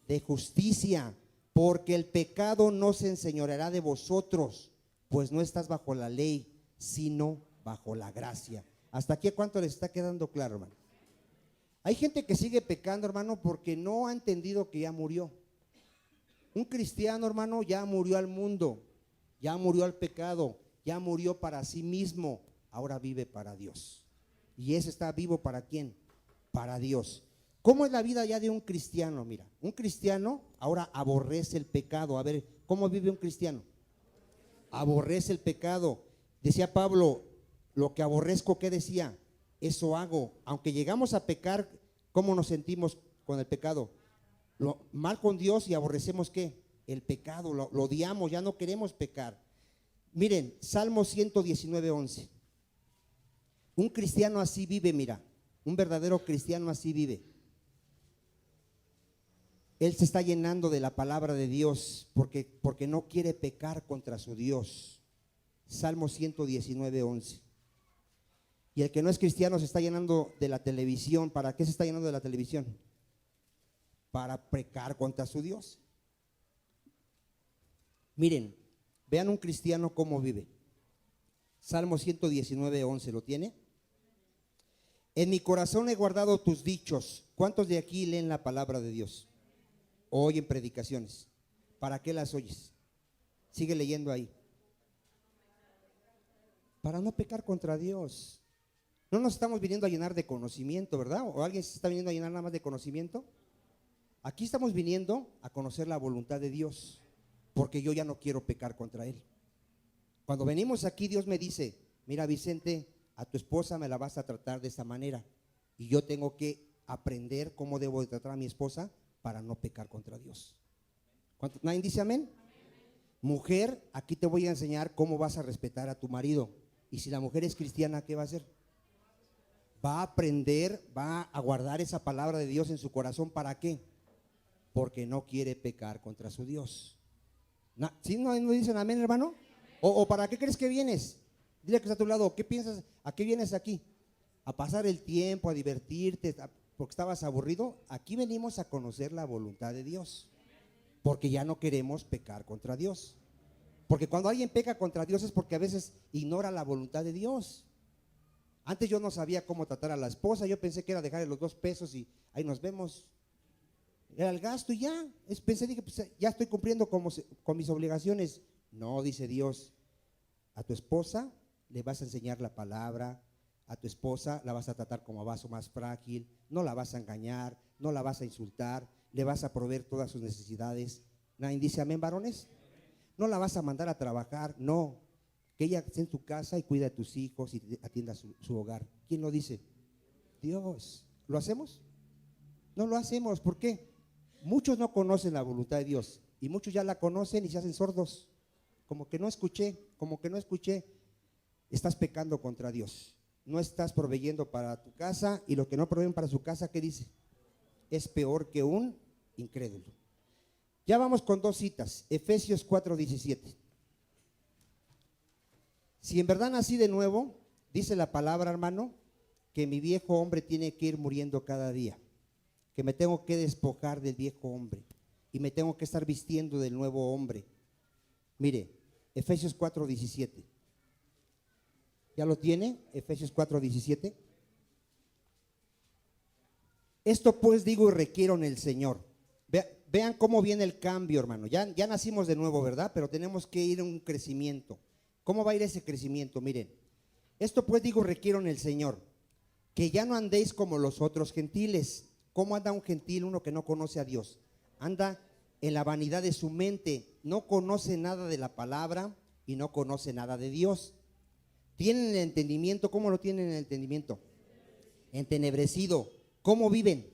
De justicia, porque el pecado no se enseñoreará de vosotros, pues no estás bajo la ley, sino bajo la gracia. ¿Hasta aquí cuánto les está quedando claro, hermano? Hay gente que sigue pecando, hermano, porque no ha entendido que ya murió. Un cristiano, hermano, ya murió al mundo, ya murió al pecado, ya murió para sí mismo, ahora vive para Dios. Y ese está vivo ¿para quién? Para Dios. ¿Cómo es la vida ya de un cristiano? Mira, un cristiano ahora aborrece el pecado. A ver, ¿cómo vive un cristiano? Aborrece el pecado. Decía Pablo, lo que aborrezco, ¿qué decía? Eso hago. Aunque llegamos a pecar, ¿cómo nos sentimos con el pecado? Mal con Dios y aborrecemos ¿qué? El pecado, lo odiamos, ya no queremos pecar. Miren, Salmo 119:11. Un cristiano así vive, mira, un verdadero cristiano así vive. Él se está llenando de la palabra de Dios porque no quiere pecar contra su Dios. Salmo 119:11. Y el que no es cristiano se está llenando de la televisión. ¿Para qué se está llenando de la televisión? Para pecar contra su Dios. Miren, vean un cristiano cómo vive. Salmo 119:11, ¿lo tiene? En mi corazón he guardado tus dichos. ¿Cuántos de aquí leen la palabra de Dios? O oyen predicaciones. ¿Para qué las oyes? Sigue leyendo ahí. Para no pecar contra Dios. No nos estamos viniendo a llenar de conocimiento, ¿verdad? ¿O alguien se está viniendo a llenar nada más de conocimiento? Aquí estamos viniendo a conocer la voluntad de Dios, porque yo ya no quiero pecar contra Él. Cuando venimos aquí, Dios me dice, mira Vicente, a tu esposa me la vas a tratar de esta manera, y yo tengo que aprender cómo debo de tratar a mi esposa para no pecar contra Dios. ¿Nadie dice amén? Mujer, aquí te voy a enseñar cómo vas a respetar a tu marido. Y si la mujer es cristiana, ¿qué va a hacer? Va a aprender, va a guardar esa palabra de Dios en su corazón. ¿Para qué? Porque no quiere pecar contra su Dios. ¿Sí? ¿No dicen amén, hermano? ¿O para qué crees que vienes? Dile que está a tu lado, ¿qué piensas? ¿A qué vienes aquí? ¿A pasar el tiempo, a divertirte, porque estabas aburrido? Aquí venimos a conocer la voluntad de Dios, porque ya no queremos pecar contra Dios. Porque cuando alguien peca contra Dios es porque a veces ignora la voluntad de Dios. Antes yo no sabía cómo tratar a la esposa, yo pensé que era dejarle los 2 pesos y ahí nos vemos. Era el gasto y ya. Dije, pues ya estoy cumpliendo con mis obligaciones. No, dice Dios, a tu esposa le vas a enseñar la palabra, a tu esposa la vas a tratar como vaso más frágil, no la vas a engañar, no la vas a insultar, le vas a proveer todas sus necesidades. ¿Nadie dice amén, varones? No la vas a mandar a trabajar, no, que ella esté en tu casa y cuida a tus hijos y atienda su hogar. ¿Quién lo dice? Dios. ¿Lo hacemos? No lo hacemos. ¿Por qué? Muchos no conocen la voluntad de Dios y muchos ya la conocen y se hacen sordos. Como que no escuché. Estás pecando contra Dios. No estás proveyendo para tu casa, y los que no proveen para su casa, ¿qué dice? Es peor que un incrédulo. Ya vamos con 2 citas. Efesios 4:17. Si en verdad nací de nuevo, dice la palabra, hermano, que mi viejo hombre tiene que ir muriendo cada día, que me tengo que despojar del viejo hombre y me tengo que estar vistiendo del nuevo hombre. Mire, Efesios 4:17. ¿Ya lo tiene? Efesios 4:17. Esto pues digo y requiero en el Señor. Vean cómo viene el cambio, hermano. Ya nacimos de nuevo, ¿verdad? Pero tenemos que ir en un crecimiento. ¿Cómo va a ir ese crecimiento? Miren, esto pues digo y requiero en el Señor, que ya no andéis como los otros gentiles. ¿Cómo anda un gentil, uno que no conoce a Dios? Anda en la vanidad de su mente, no conoce nada de la palabra y no conoce nada de Dios. Tienen el entendimiento. ¿Cómo lo tienen el entendimiento? Entenebrecido. ¿Cómo viven?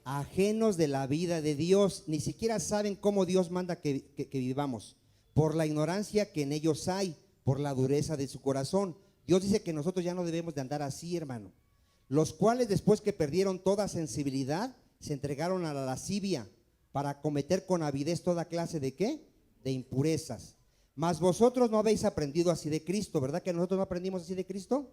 Ajenos de la vida de Dios. Ni siquiera saben cómo Dios manda que vivamos, por la ignorancia que en ellos hay, por la dureza de su corazón. Dios dice que nosotros ya no debemos de andar así, hermano. Los cuales, después que perdieron toda sensibilidad, se entregaron a la lascivia para cometer con avidez toda clase de ¿qué? De impurezas. Mas vosotros no habéis aprendido así de Cristo. ¿Verdad que nosotros no aprendimos así de Cristo?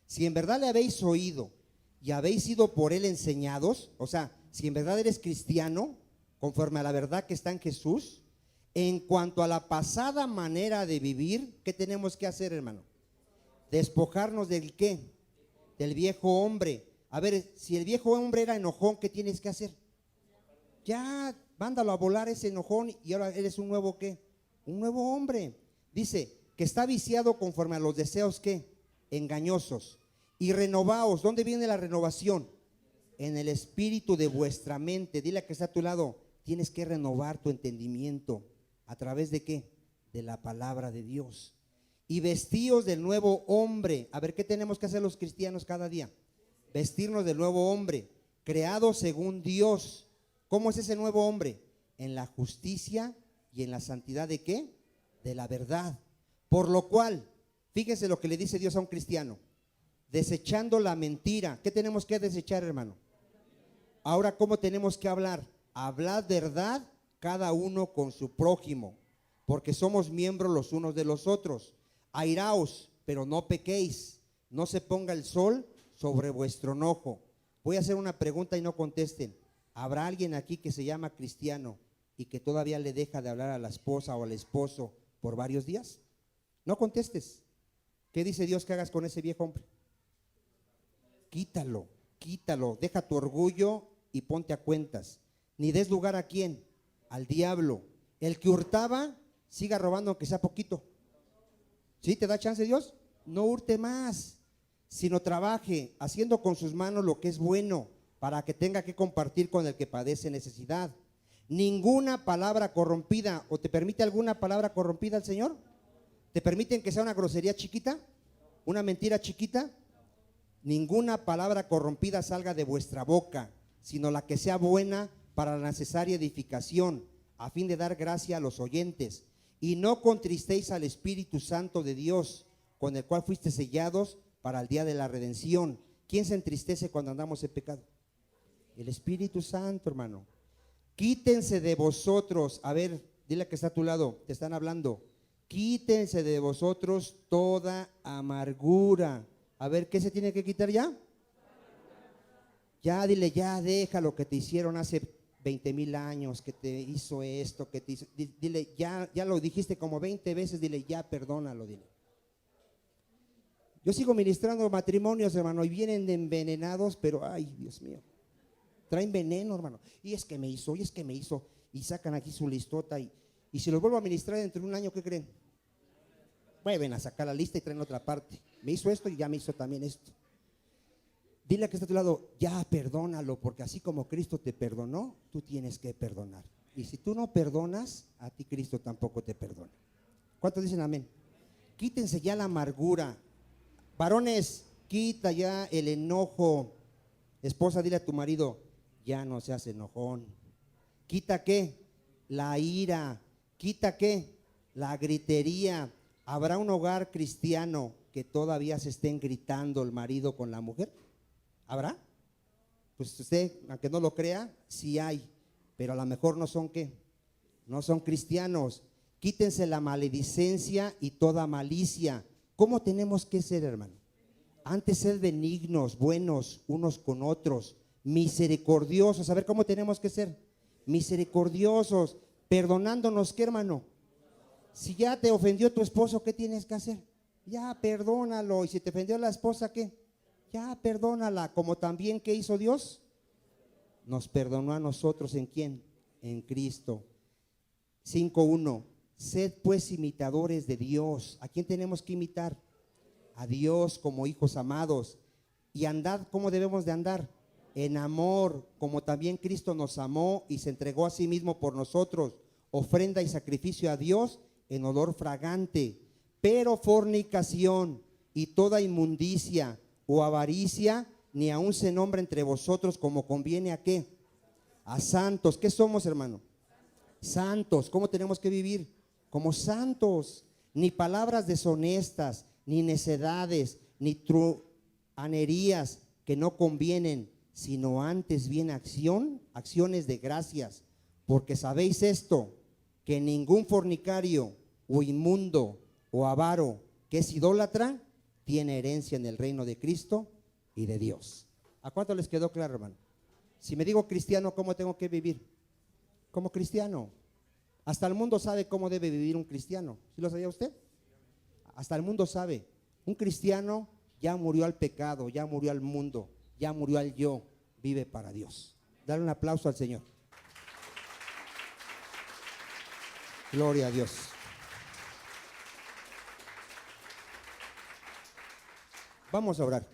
Si en verdad le habéis oído y habéis sido por él enseñados, o sea, si en verdad eres cristiano, conforme a la verdad que está en Jesús, en cuanto a la pasada manera de vivir, ¿qué tenemos que hacer, hermano? Despojarnos del ¿qué? Del viejo hombre. A ver, si el viejo hombre era enojón, ¿qué tienes que hacer? Ya, mándalo a volar ese enojón y ahora eres un nuevo ¿qué? Un nuevo hombre. Dice que está viciado conforme a los deseos ¿qué? Engañosos. Y renovaos. ¿Dónde viene la renovación? En el espíritu de vuestra mente. Dile a que está a tu lado, tienes que renovar tu entendimiento. ¿A través de qué? De la palabra de Dios. Y vestíos del nuevo hombre. A ver, ¿qué tenemos que hacer los cristianos cada día? Vestirnos del nuevo hombre, creado según Dios. ¿Cómo es ese nuevo hombre? En la justicia y en la santidad ¿de qué? De la verdad. Por lo cual, fíjense lo que le dice Dios a un cristiano: desechando la mentira. ¿Qué tenemos que desechar, hermano? Ahora, ¿cómo tenemos que hablar? Hablad verdad cada uno con su prójimo, porque somos miembros los unos de los otros. Airaos, pero no pequéis. No se ponga el sol sobre vuestro enojo. Voy a hacer una pregunta y no contesten. ¿Habrá alguien aquí que se llama cristiano y que todavía le deja de hablar a la esposa o al esposo por varios días? No contestes. ¿Qué dice Dios que hagas con ese viejo hombre? Quítalo, quítalo. Deja tu orgullo y ponte a cuentas. Ni des lugar a quién, al diablo. El que hurtaba, siga robando aunque sea poquito. ¿Sí? ¿Te da chance Dios? No hurte más, sino trabaje haciendo con sus manos lo que es bueno, para que tenga que compartir con el que padece necesidad. Ninguna palabra corrompida. ¿O te permite alguna palabra corrompida el Señor? ¿Te permiten que sea una grosería chiquita? ¿Una mentira chiquita? Ninguna palabra corrompida salga de vuestra boca, sino la que sea buena para la necesaria edificación, a fin de dar gracia a los oyentes. Y no contristéis al Espíritu Santo de Dios, con el cual fuiste sellados para el día de la redención. ¿Quién se entristece cuando andamos en pecado? El Espíritu Santo, hermano. Quítense de vosotros, a ver, dile que está a tu lado, te están hablando. Quítense de vosotros toda amargura. A ver, ¿qué se tiene que quitar ya? Ya, dile, ya deja lo que te hicieron hace 20,000 años, que te hizo esto, que te hizo. Dile, ya lo dijiste como 20 veces, dile, ya perdónalo, dile. Yo sigo ministrando matrimonios, hermano, y vienen envenenados, pero ay, Dios mío, traen veneno, hermano. Y es que me hizo, y sacan aquí su listota, y si los vuelvo a ministrar dentro de un año, ¿qué creen? Vuelven a sacar la lista y traen otra parte. Me hizo esto y ya me hizo también esto. Dile a que está a tu lado, ya perdónalo, porque así como Cristo te perdonó, tú tienes que perdonar. Y si tú no perdonas, a ti Cristo tampoco te perdona. ¿Cuántos dicen amén? Quítense ya la amargura. Varones, quita ya el enojo. Esposa, dile a tu marido, ya no seas enojón. ¿Quita qué? La ira. ¿Quita qué? La gritería. ¿Habrá un hogar cristiano que todavía se estén gritando el marido con la mujer? ¿Habrá? Pues usted, aunque no lo crea, sí hay, pero a lo mejor no son ¿qué? No son cristianos. Quítense la maledicencia y toda malicia. ¿Cómo tenemos que ser, hermano? Antes ser benignos, buenos unos con otros, misericordiosos. A ver, ¿cómo tenemos que ser? Misericordiosos, perdonándonos, ¿qué, hermano? Si ya te ofendió tu esposo, ¿qué tienes que hacer? Ya perdónalo. Y si te ofendió la esposa, ¿qué? Ya perdónala, como también ¿qué hizo Dios? Nos perdonó a nosotros, ¿en quién? En Cristo. 5:1. Sed pues imitadores de Dios. ¿A quién tenemos que imitar? A Dios como hijos amados. Y andad, ¿cómo debemos de andar? En amor, como también Cristo nos amó y se entregó a sí mismo por nosotros, ofrenda y sacrificio a Dios en olor fragante. Pero fornicación y toda inmundicia o avaricia, ni aun se nombra entre vosotros, como conviene ¿a qué? A santos. ¿Qué somos, hermano? Santos. ¿Cómo tenemos que vivir? Como santos. Ni palabras deshonestas, ni necedades, ni truhanerías que no convienen, sino antes bien acciones de gracias. Porque sabéis esto, que ningún fornicario o inmundo o avaro que es idólatra tiene herencia en el reino de Cristo y de Dios. ¿A cuánto les quedó claro, hermano? Si me digo cristiano, ¿cómo tengo que vivir? Como cristiano. Hasta el mundo sabe cómo debe vivir un cristiano. ¿Sí lo sabía usted? Hasta el mundo sabe. Un cristiano ya murió al pecado, ya murió al mundo, ya murió al yo, vive para Dios. Dale un aplauso al Señor. Gloria a Dios. Vamos a orar.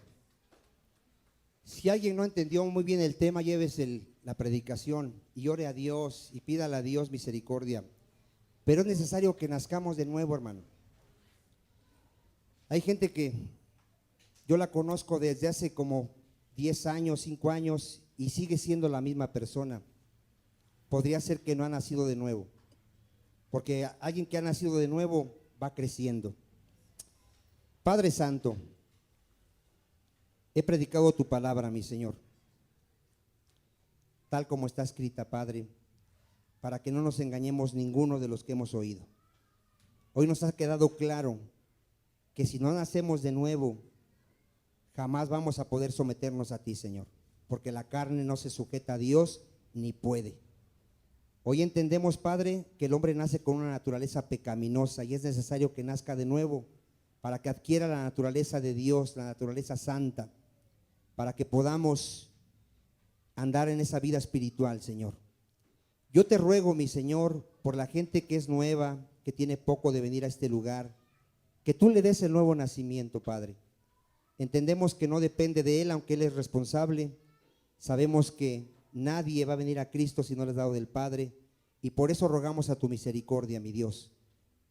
Si alguien no entendió muy bien el tema, llévese la predicación y ore a Dios y pídale a Dios misericordia. Pero es necesario que nazcamos de nuevo, hermano. Hay gente que yo la conozco desde hace como 10 años, 5 años y sigue siendo la misma persona. Podría ser que no ha nacido de nuevo, porque alguien que ha nacido de nuevo va creciendo. Padre Santo, he predicado tu palabra, mi Señor, tal como está escrita, Padre, para que no nos engañemos ninguno de los que hemos oído. Hoy nos ha quedado claro que si no nacemos de nuevo, jamás vamos a poder someternos a ti, Señor, porque la carne no se sujeta a Dios ni puede. Hoy entendemos, Padre, que el hombre nace con una naturaleza pecaminosa y es necesario que nazca de nuevo para que adquiera la naturaleza de Dios, la naturaleza santa, para que podamos andar en esa vida espiritual, Señor. Yo te ruego, mi Señor, por la gente que es nueva, que tiene poco de venir a este lugar, que tú le des el nuevo nacimiento, Padre. Entendemos que no depende de él, aunque él es responsable. Sabemos que nadie va a venir a Cristo si no le has dado del Padre, y por eso rogamos a tu misericordia, mi Dios,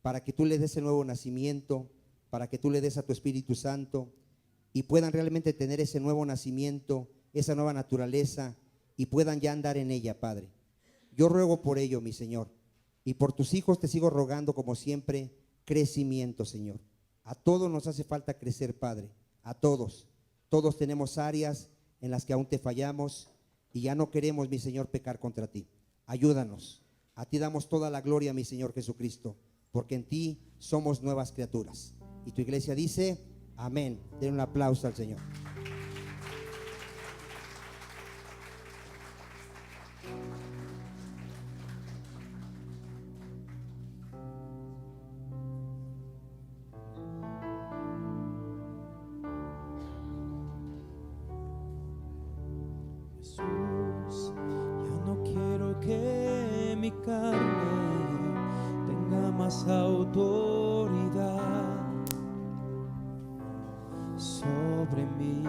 para que tú le des el nuevo nacimiento, para que tú le des a tu Espíritu Santo y puedan realmente tener ese nuevo nacimiento, esa nueva naturaleza y puedan ya andar en ella, Padre. Yo ruego por ello, mi Señor, y por tus hijos te sigo rogando como siempre, crecimiento, Señor. A todos nos hace falta crecer, Padre, a todos. Todos tenemos áreas en las que aún te fallamos y ya no queremos, mi Señor, pecar contra ti. Ayúdanos. A ti damos toda la gloria, mi Señor Jesucristo, porque en ti somos nuevas criaturas. Y tu iglesia dice, amén. Den un aplauso al Señor. Jesús, ya no quiero que mi carne tenga más autoridad sobre mí.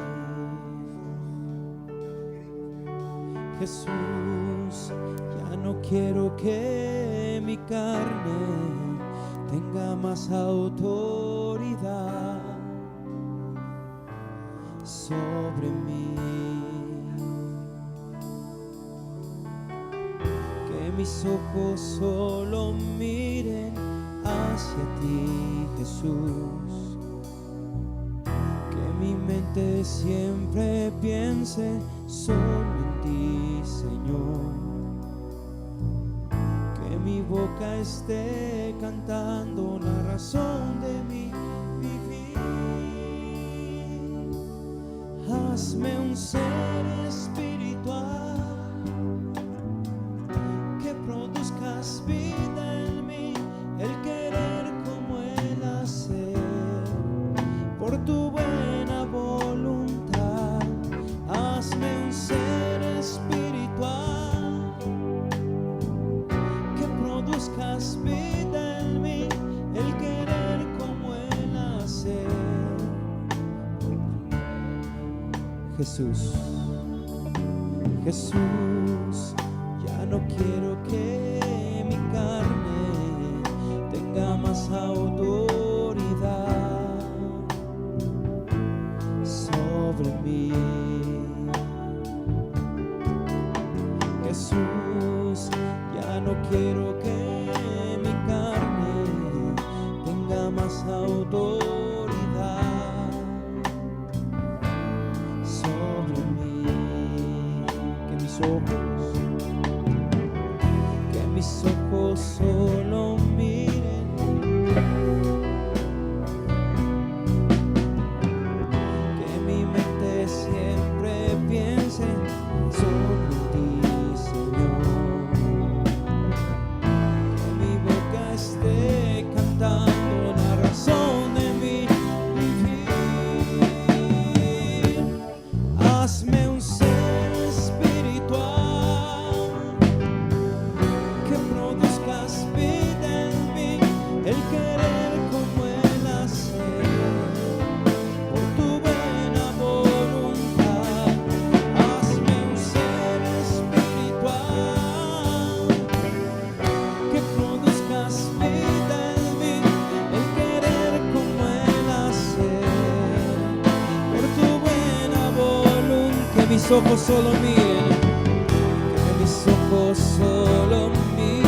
Jesús, ya no quiero que mi carne tenga más autoridad sobre mí. Que mis ojos solo miren hacia ti, Jesús. Que mi mente siempre piense solo en ti, Señor. Que mi boca esté cantando la razón de mi vivir. Hazme un ser espiritual, que produzcas vida en mí, el querer como el hacer, por tu buena voluntad. Hazme un ser espiritual, que produzcas vida en mí, el querer como el hacer. Jesús, Jesús, ya no quiero que mi carne tenga más autoridad sobre mí. Jesús, ya no quiero que mi carne tenga más autoridad sobre mí. Que mis ojos solo miren que mi mente siempre piense solo en ti, Señor. Que mi boca esté cantando la razón de mi vivir. Hazme un ser espiritual, que produzcas vida en mí, el querer como el hacer, por tu buena voluntad. Hazme un ser espiritual, que produzcas vida en mí, el querer como el hacer, por tu buena voluntad. Que mis ojos solo miren, que mis ojos solo miren